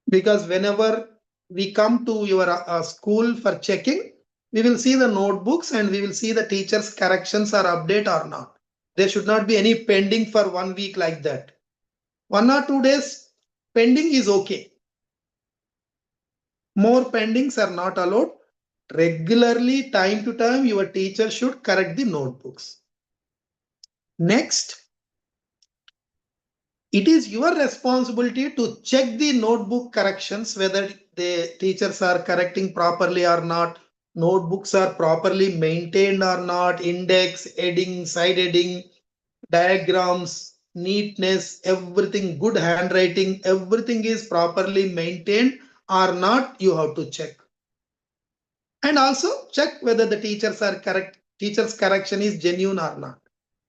because whenever we come to your school for checking, we will see the notebooks and we will see the teachers' corrections are update or not. There should not be any pending for 1 week like that. 1 or 2 days pending is okay. More pendings are not allowed. Regularly, time to time, your teacher should correct the notebooks. Next, it is your responsibility to check the notebook corrections, whether the teachers are correcting properly or not, notebooks are properly maintained or not, index, heading, side heading, diagrams, neatness, everything, good handwriting, everything is properly maintained or not, you have to check. And also check whether the teachers are correct, teacher's correction is genuine or not.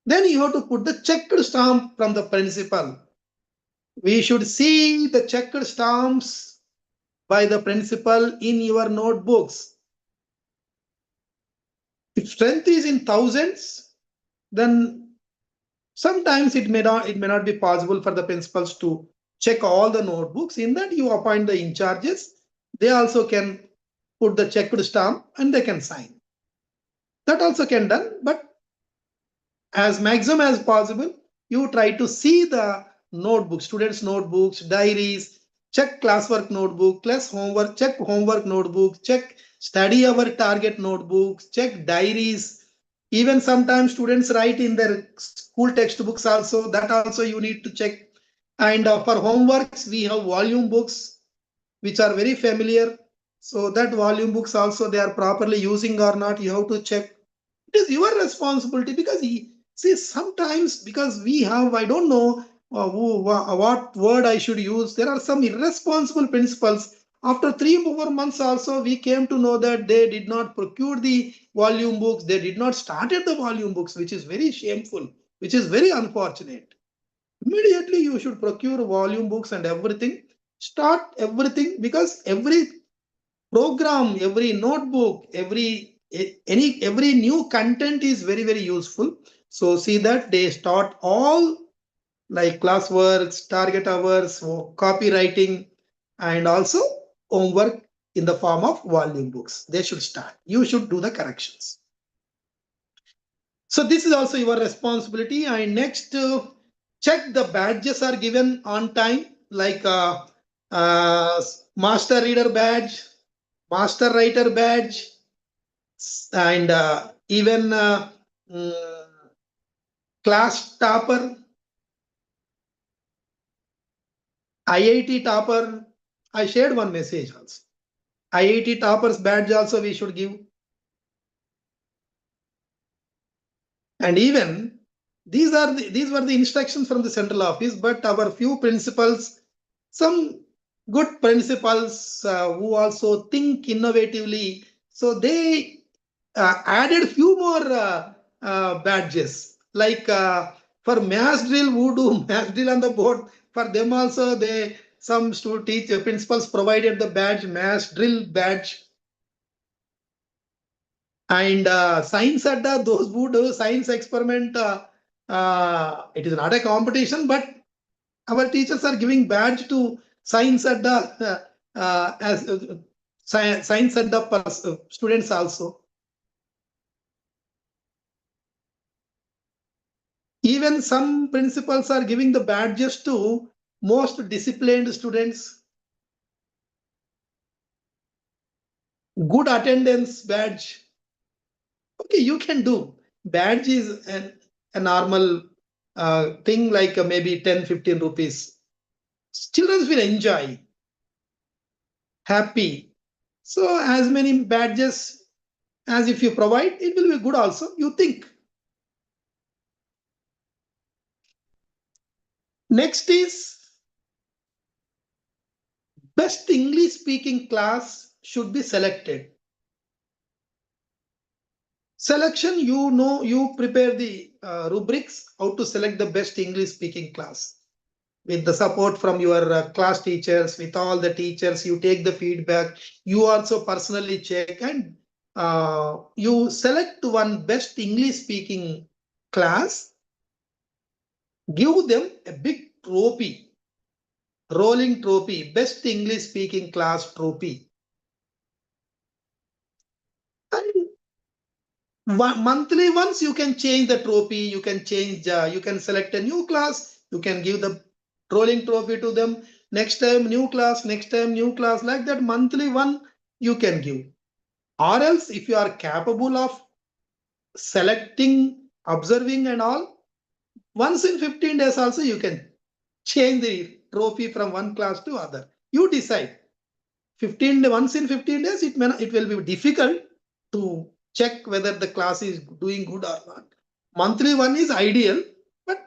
Then you have to put the checked stamp from the principal. We should see the checked stamps by the principal in your notebooks. If strength is in thousands, then sometimes it may not be possible for the principals to check all the notebooks. In that, you appoint the in charges. They also can put the checked stamp and they can sign. That also can done, but as maximum as possible, you try to see the notebooks, students' notebooks, diaries, check classwork notebook, class homework, check homework notebook, check study hour target notebooks, check diaries. Even sometimes students write in their school textbooks also, that also you need to check. And for homeworks, we have volume books, which are very familiar. So that volume books also they are properly using or not, you have to check. It is your responsibility because see sometimes because we have I don't know what word I should use. There are some irresponsible principals. After 3 4 months also we came to know that they did not procure the volume books. They did not started the volume books, which is very shameful, which is very unfortunate. Immediately you should procure volume books and everything. Start everything because every program, every notebook, every new content is very very useful. So see that they start all like classworks, target hours, copywriting, and also homework in the form of volume books. They should start. You should do the corrections. So this is also your responsibility. And next, check the badges are given on time, like uh, master reader badge, master writer badge, and even mm, class topper, IIT topper. I shared one message also. IIT toppers badge also we should give. And even these were the instructions from the central office, but our few principals, some good principals who also think innovatively, so they added few more badges like for mass drill who do mass drill on the board, for them also they some teacher principals provided the badge mass drill badge. And science adda, those who do science experiment, it is not a competition, but our teachers are giving badge to science adda as science adda students also. Even some principals are giving the badges to most disciplined students. Good attendance badge. Okay, you can do. Badge is a normal thing like maybe 10 15 rupees. Children will enjoy, happy. So as many badges as if you provide, it will be good also, you think. Next is best English speaking class should be selected. Selection, you prepare the rubrics, how to select the best English speaking class. With the support from your class teachers, with all the teachers, you take the feedback, you also personally check and you select one best English speaking class, give them a big trophy, rolling trophy, best English speaking class trophy. And monthly once you can change the trophy, you can change, you can select a new class, you can give the rolling trophy to them. next time new class, next time new class, like that monthly one you can give. Or else if you are capable of selecting, observing and all, once in 15 days also you can change the trophy from one class to other. You decide. 15 once in 15 days it will be difficult to check whether the class is doing good or not. Monthly one is ideal, but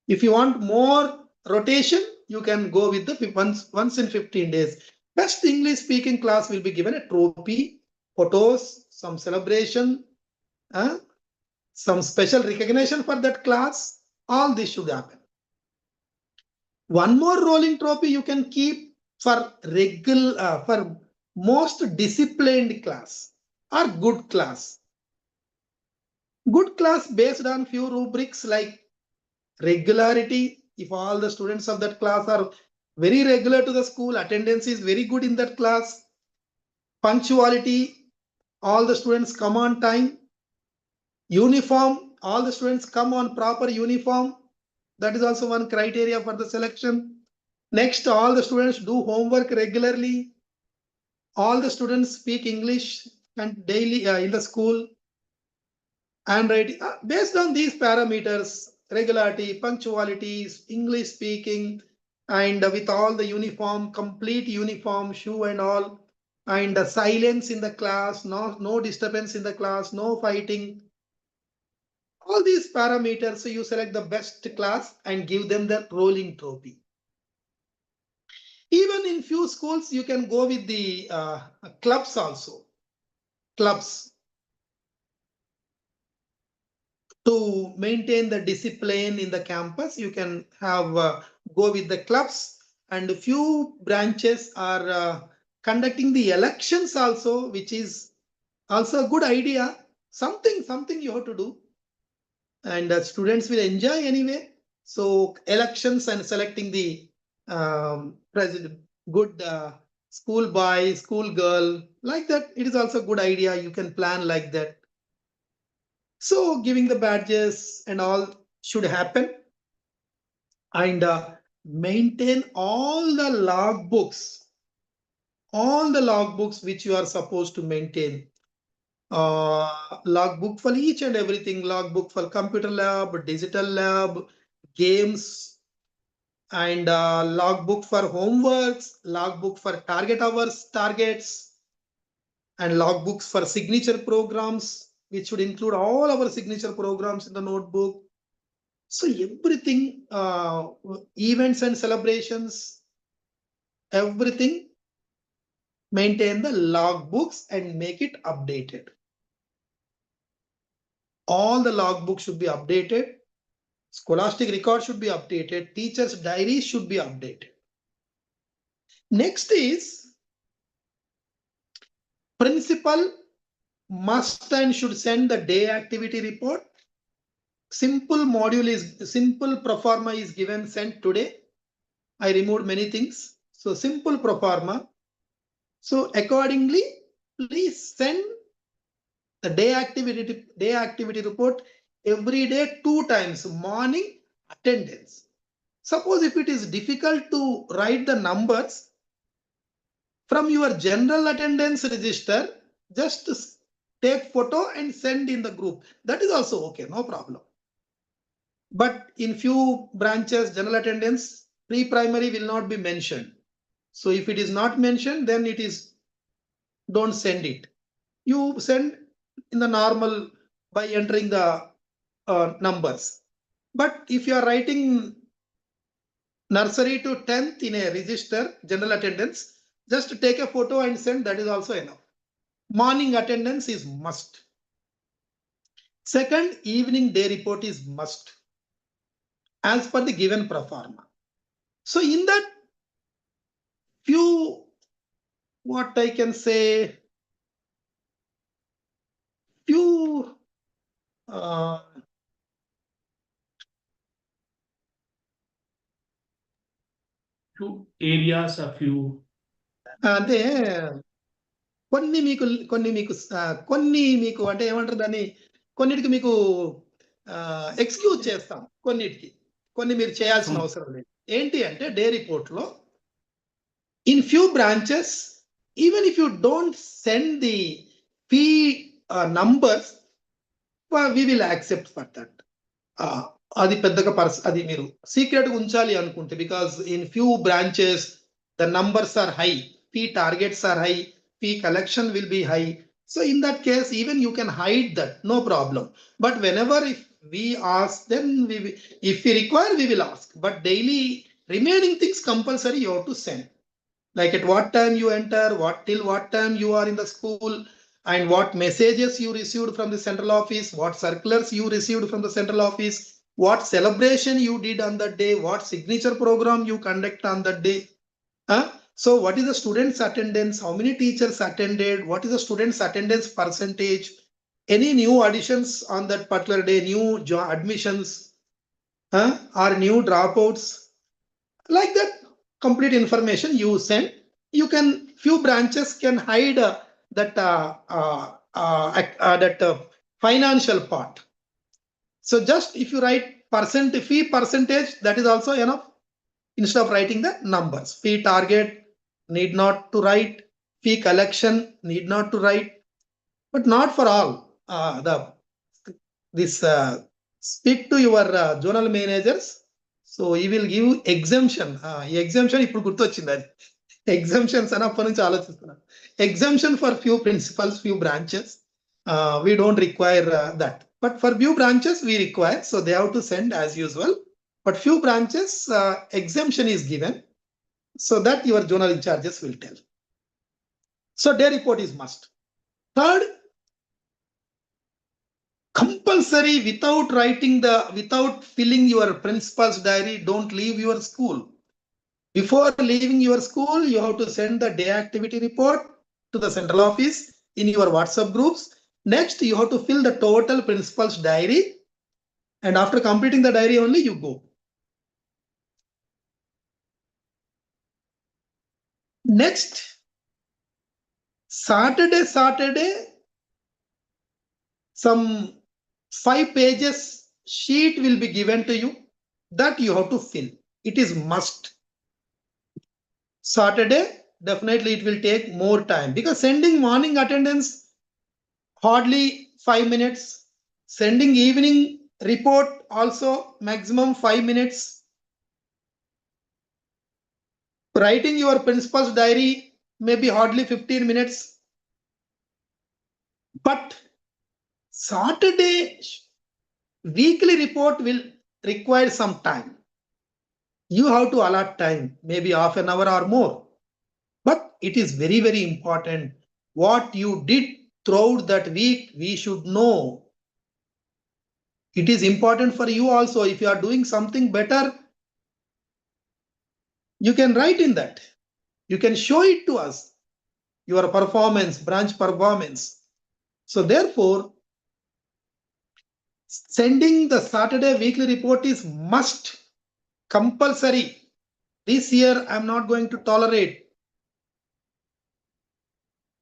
if you want more rotation, you can go with the once in 15 days. Best English speaking class will be given a trophy, photos, some celebration, some special recognition for that class. All this should happen. One more rolling trophy you can keep for regular, for most disciplined class or good class. Good class based on few rubrics like regularity. If all the students of that class are very regular to the school, attendance is very good in that class. Punctuality, all the students come on time. Uniform, all the students come on proper uniform. That is also one criteria for the selection. Next, all the students do homework regularly. All the students speak English and daily in the school and writing. Based on these parameters, regularity, punctuality, English speaking, and with all the uniform, complete uniform, shoe and all, and silence in the class, no disturbance in the class, no fighting. All these parameters, so you select the best class and give them the rolling trophy. Even in few schools, you can go with the clubs also. Clubs. To maintain the discipline in the campus, you can have go with the clubs, and a few branches are conducting the elections also, which is also a good idea. Something you have to do, and students will enjoy anyway. So elections and selecting the president, good school boy, school girl, like that. It is also a good idea. You can plan like that. So giving the badges and all should happen, and maintain all the logbooks which you are supposed to maintain. Logbook for each and everything, logbook for computer lab, digital lab, games, and logbook for homeworks, logbook for target hours, targets, and logbooks for signature programs, which should include all our signature programs in the notebook. So everything, events and celebrations, everything, maintain the logbooks and make it updated. All the logbooks should be updated. Scholastic record should be updated. Teachers' diaries should be updated. Next is principal must and should send the day activity report. Simple pro forma is given, sent today. I removed many things. So simple pro forma. So accordingly, please send the day activity report every day 2 times, morning, attendance. Suppose if it is difficult to write the numbers from your general attendance register, just take photo and send in the group. That is also okay, no problem. But in few branches, general attendance, pre-primary will not be mentioned. So if it is not mentioned, then it is, don't send it. You send in the normal by entering the numbers. But if you are writing nursery to 10th in a register, general attendance, just take a photo and send, that is also enough. Morning attendance is must. Second, evening day report is must, as per the given pro forma. So in that few, what I can say, few Few areas, a few. అంటే కొన్ని మీకు అంటే ఏమంటారు దాన్ని, కొన్నిటికి మీకు excuse చేస్తాం, కొన్ని మీరు చేయాల్సిన అవసరం లేదు. ఏంటి అంటే డే రిపోర్ట్లో in few branches, even if you don't send the fee numbers, we will accept for that. అది పెద్దగా అది మీరు సీక్రెట్ ఉంచాలి అనుకుంటే, because in few branches the numbers are high, fee targets are high, fee collection will be high. So in that case, even you can hide that, no problem. But whenever if we ask, then if we require, we will ask. But daily remaining things compulsory you have to send. Like at what time you enter, till what time you are in the school, and what messages you received from the central office, what circulars you received from the central office, what celebration you did on that day, what signature program you conduct on that day. So what is the students attendance, how many teachers attended, what is the students attendance percentage, any new additions on that particular day, new admissions, or new dropouts, like that complete information you send. You can, few branches can hide that financial part. So just if you write fee percentage, that is also enough. Instead of writing the numbers, fee target need not to write, fee collection need not to write. But not for all. Speak to your zonal managers. So he will give exemption. Exemption ఇప్పుడు గుర్తొచ్చింది, అది exemptions అని అప్పటి నుంచి ఆలోచిస్తున్నాను. Exemption for few principals, few branches. We don't require that. But for few branches we require, so they have to send as usual. But few branches exemption is given, so that your zonal in charges will tell. So day report is must. Third, compulsory, without filling your principal's diary, don't leave your school. Before leaving your school, you have to send the day activity report to the central office in your WhatsApp groups. Next, you have to fill the total principal's diary, and after completing the diary only you go. Next, Saturday, some 5 pages sheet will be given to you, that you have to fill. It is must. Saturday, definitely it will take more time, because sending morning attendance hardly 5 minutes, sending evening report also maximum 5 minutes, writing your principal's diary maybe hardly 15 minutes. But Saturday weekly report will require some time. You have to allot time, maybe half an hour or more. But it is very, very important. What you did throughout that week, we should know. It is important for you also. If you are doing something better, you can write in that. You can show it to us, your performance, branch performance. So therefore, sending the Saturday weekly report is must, compulsory. This year, I'm not going to tolerate.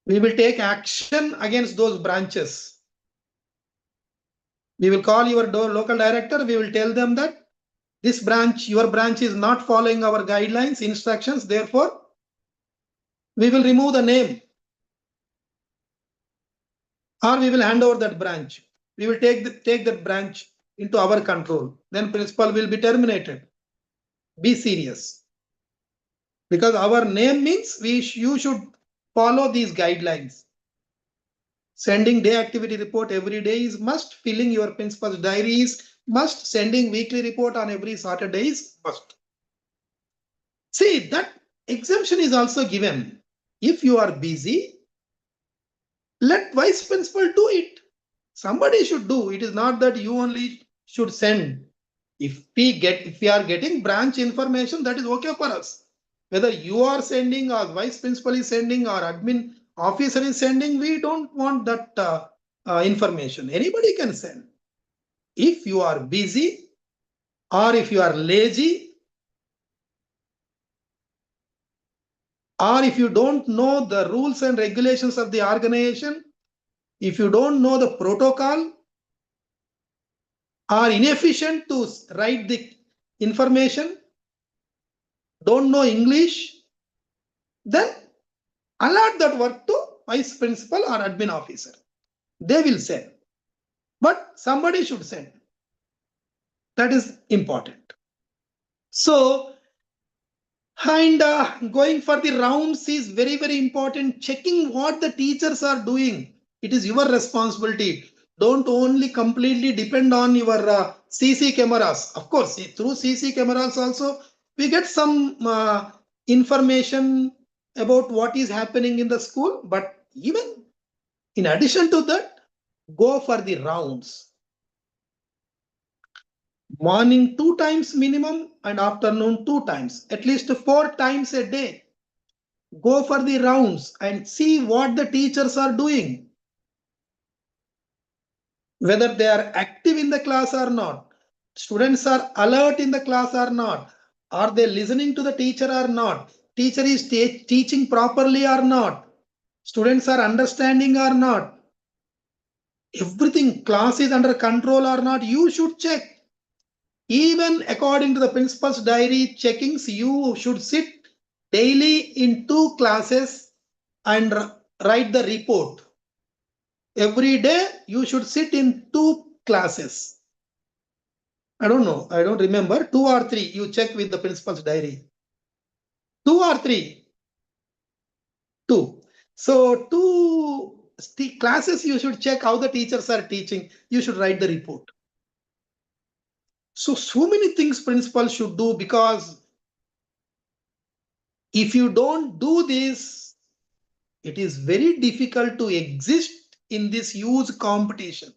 We will take action against those branches. We will call your local director. We will tell them that this branch, your branch is not following our guidelines, instructions. Therefore, we will remove the name, or we will hand over that branch. We will take that branch into our control. Then principal will be terminated. Be serious, because our name means you should follow these guidelines. Sending day activity report every day is must. Filling your principal's diary is must. Sending weekly report on every Saturday is must. See, that exemption is also given. If you are busy, let vice principal do it. Somebody should do. It is not that you only should send. If we are getting branch information, that is okay for us. Whether you are sending, or vice principal is sending, or admin officer is sending, we don't want that information. Anybody can send. If you are busy, or if you are lazy, or if you don't know the rules and regulations of the organization, if you don't know the protocol, are inefficient to write the information, don't know English, then allot that work to vice principal or admin officer. They will send. But somebody should send. That is important. So, and going for the rounds is very, very important. Checking what the teachers are doing. It is your responsibility. Don't only completely depend on your CC cameras. Of course, through CC cameras also, we get some information about what is happening in the school. But even in addition to that, go for the rounds. Morning 2 times minimum and afternoon 2 times, at least 4 times a day. Go for the rounds and see what the teachers are doing, whether they are active in the class or not. Students are alert in the class or not. Are they listening to the teacher or not? Teacher is teaching properly or not? Students are understanding or not? Everything, class is under control or not? You should check. Even according to the principal's diary checkings, you should sit daily in 2 classes and write the report. Every day you should sit in 2 classes. I don't know, I don't remember, 2 or 3. You check with the principal's diary. 2 or 3? 2. So 2 classes you should check how the teachers are teaching. You should write the report. So many things principal should do, because if you don't do this, it is very difficult to exist in this huge competition.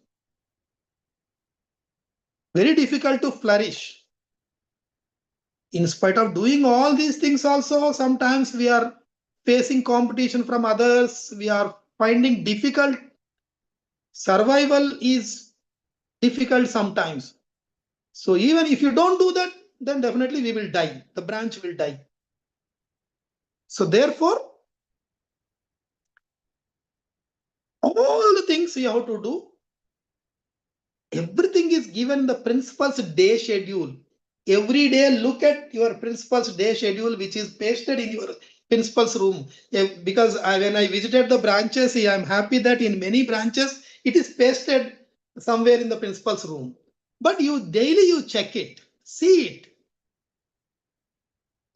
Very difficult to flourish. In spite of doing all these things also, sometimes we are facing competition from others. We are finding difficult. Survival is difficult sometimes. So even if you don't do that, then definitely we will die. The branch will die. So therefore, all the things you have to do, everything is given the principal's day schedule. Every day look at your principal's day schedule, which is pasted in your principal's room. Because when I visited the branches, I am happy that in many branches it is pasted somewhere in the principal's room. But you daily you check it, see it.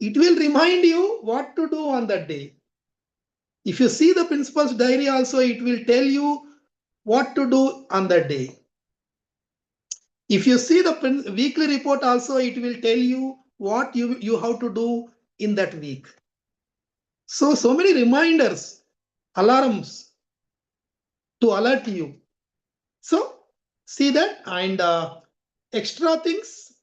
It will remind you what to do on that day. If you see the principal's diary also, it will tell you what to do on that day. If you see the weekly report also, it will tell you what you have to do in that week. So many reminders, alarms to alert you. So see that, and extra things.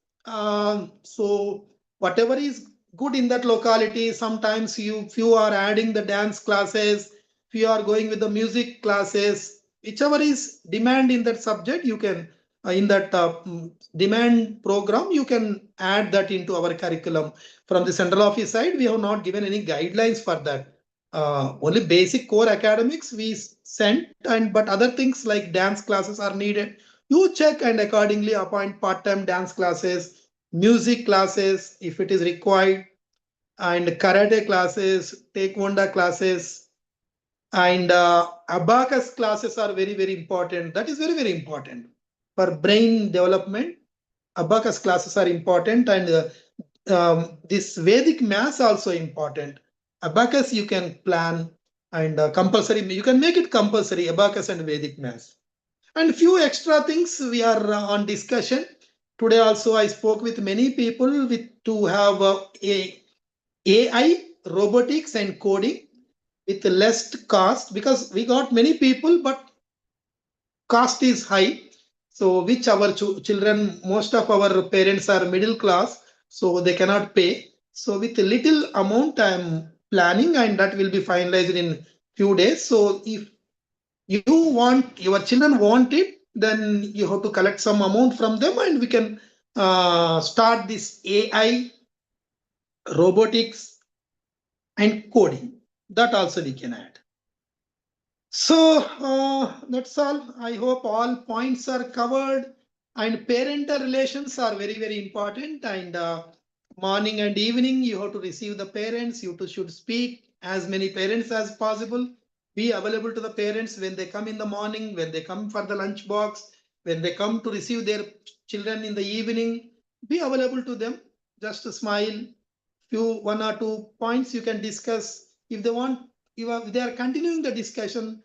So whatever is good in that locality, sometimes if you are adding the dance classes, if you are going with the music classes, whichever is demand in that subject, you can in that demand program, you can add that into our curriculum. From the central office side, we have not given any guidelines for that. Only basic core academics we sent, and but other things like dance classes are needed. You check and accordingly appoint part-time dance classes, music classes if it is required, and karate classes, taekwondo classes, and abacus classes are very, very important. That is very, very important for brain development. Abacus classes are important, and this Vedic maths also important. Abacus you can plan, and compulsory, you can make it compulsory, abacus and Vedic maths. And few extra things we are on discussion. Today also I spoke with many people with to have AI, robotics and coding with less cost, because we got many people, but cost is high. So which our children, most of our parents are middle class, so they cannot pay. So with a little amount I am planning, and that will be finalized in few days. So if you want, your children want it, then you have to collect some amount from them, and we can start this AI, robotics and coding. That also we can add. So that's all. I hope all points are covered, and parental relations are very, very important. And Morning and evening, you have to receive the parents. You should speak as many parents as possible. Be available to the parents when they come in the morning, when they come for the lunch box, when they come to receive their children in the evening. Be available to them. Just smile. Few one or two points you can discuss. If they want, if they are continuing the discussion,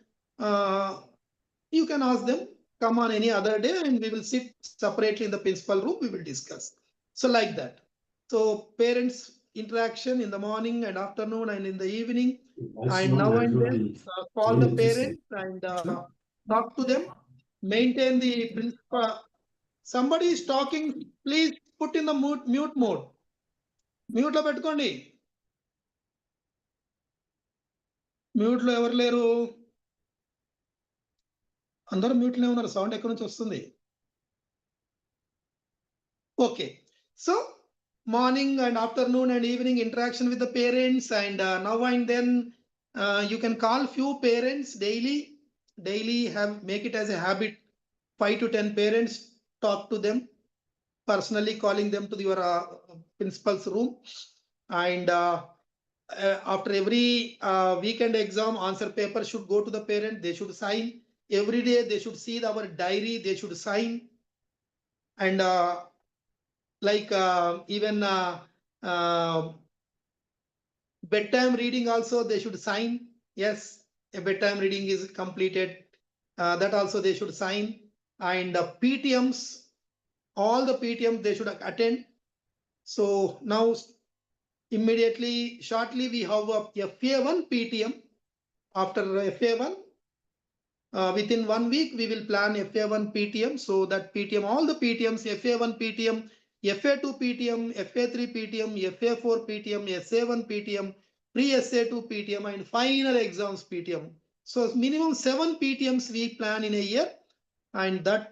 you can ask them, come on any other day and we will sit separately in the principal room, we will discuss. So like that. So parents interaction in the morning and afternoon and in the evening, and now and then call the parents and talk to them, maintain the principal. Somebody is talking, please put in the mute mode. Mute లో పెట్టుకోండి. Mute లో ఎవరు లేరు? అందరూ mute లో ఉన్నారు, sound ఎక్కడి నుంచి వస్తుంది? Okay, so morning and afternoon and evening interaction with the parents, and now and then you can call few parents daily. Make it as a habit, 5 to 10 parents, talk to them personally, calling them to your principal's room. And after every weekend exam, answer paper should go to the parent. They should sign every day. They should see our diary. They should sign. And like even bedtime reading also they should sign. Yes, a bedtime reading is completed. That also they should sign. And PTMs, all the PTMs they should attend. So now immediately, shortly, we have a FA1 PTM. After FA1, within 1 week, we will plan FA1 PTM. So that PTM, all the PTMs, FA1 PTM, FA2 PTM, FA3 PTM, FA4 PTM, SA1 PTM, pre-SA2 PTM, and final exams PTM. So minimum 7 PTMs we plan in a year, and that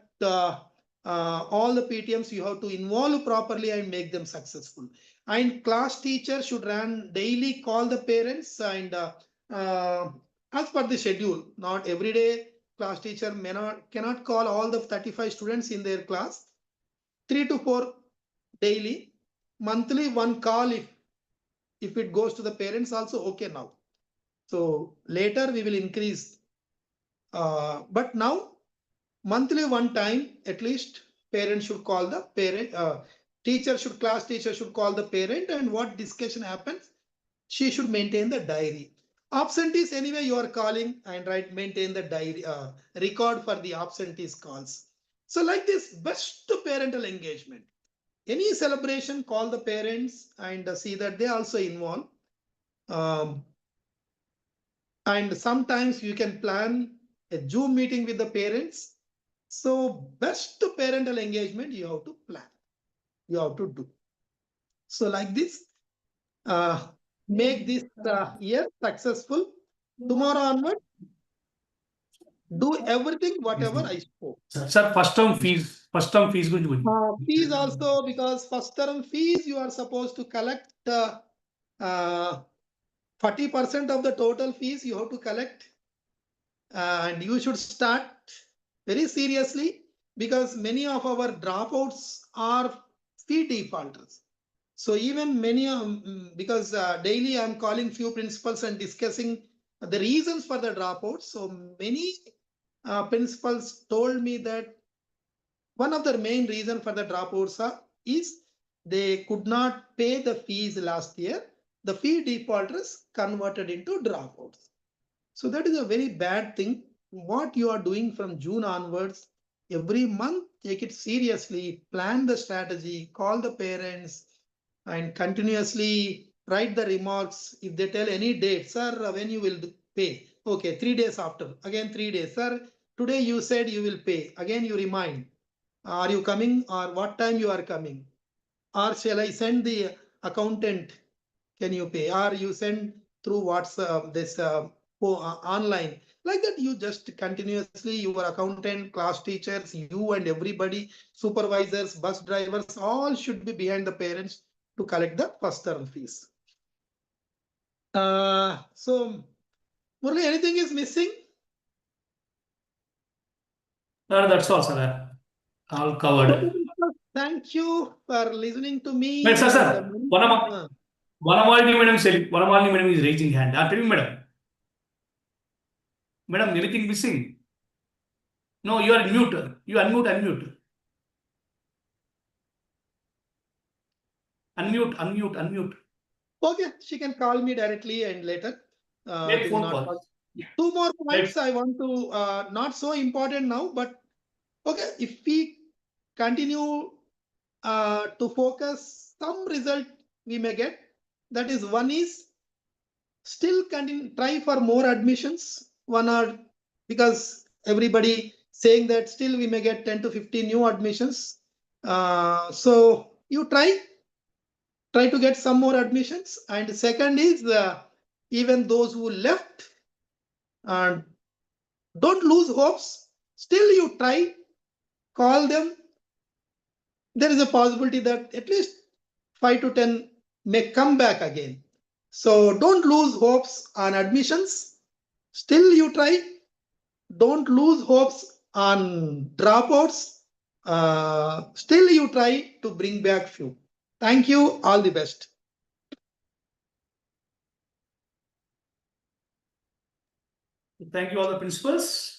all the PTMs you have to involve properly and make them successful. And class teacher should run daily call the parents and as per the schedule. Not every day class teacher cannot call all the 35 students in their class. 3 to 4 daily. Monthly one call if it goes to the parents also okay now. So later we will increase. But now monthly one time at least parent should call the parent. Class teacher should call the parent, and what discussion happens, she should maintain the diary. Absentees anyway you are calling and maintain the diary, record for the absentees calls. So like this, best parental engagement. Any celebration, call the parents and see that they also involve. And sometimes you can plan a Zoom meeting with the parents. So best parental engagement you have to plan, you have to do. So like this, make this year successful. Tomorrow onward, do everything whatever I spoke. Sir, first term fees Fees also, because first term fees you are supposed to collect 40% of the total fees you have to collect, and you should start very seriously, because many of our dropouts are fee defaulters. So even many, because daily I'm calling few principals and discussing the reasons for the dropouts. So many principals told me that one of the main reason for the dropouts is they could not pay the fees last year. The fee defaulters converted into dropouts. So that is a very bad thing. What you are doing from June onwards, every month, take it seriously, plan the strategy, call the parents, and continuously write the remarks. If they tell any date, sir, when you will pay? Okay, 3 days after, again 3 days. Sir, today you said you will pay. Again you remind. Are you coming, or what time you are coming? Or shall I send the accountant? Can you pay? Or you send through WhatsApp, this online. Like that, you just continuously, your accountant, class teachers, you and everybody, supervisors, bus drivers, all should be behind the parents to collect the first term fees. So, Murali, anything is missing? Sir, that's all, sir. All covered. Thank you for listening to me. Madam, sir, and, sir. Vanamalini madam is raising hand. Tell me, madam. Madam, anything missing? No, you are mute. You unmute. Unmute. Okay, she can call me directly and later. Make This is phone not call. two more points Let I want to, not so important now, but okay, if we continue to focus, some result we may get. That is, one is still continue, try for more admissions. One or because everybody saying that still we may get 10 to 15 new admissions. So you try to get some more admissions. And second is even those who left, uh, don't lose hopes. Still you try, call them. There is a possibility that at least 5 to 10 may come back again. So don't lose hopes on admissions. Still you try. Don't lose hopes on dropouts. Still you try to bring back few. Thank you. All the best. thank you all the principals.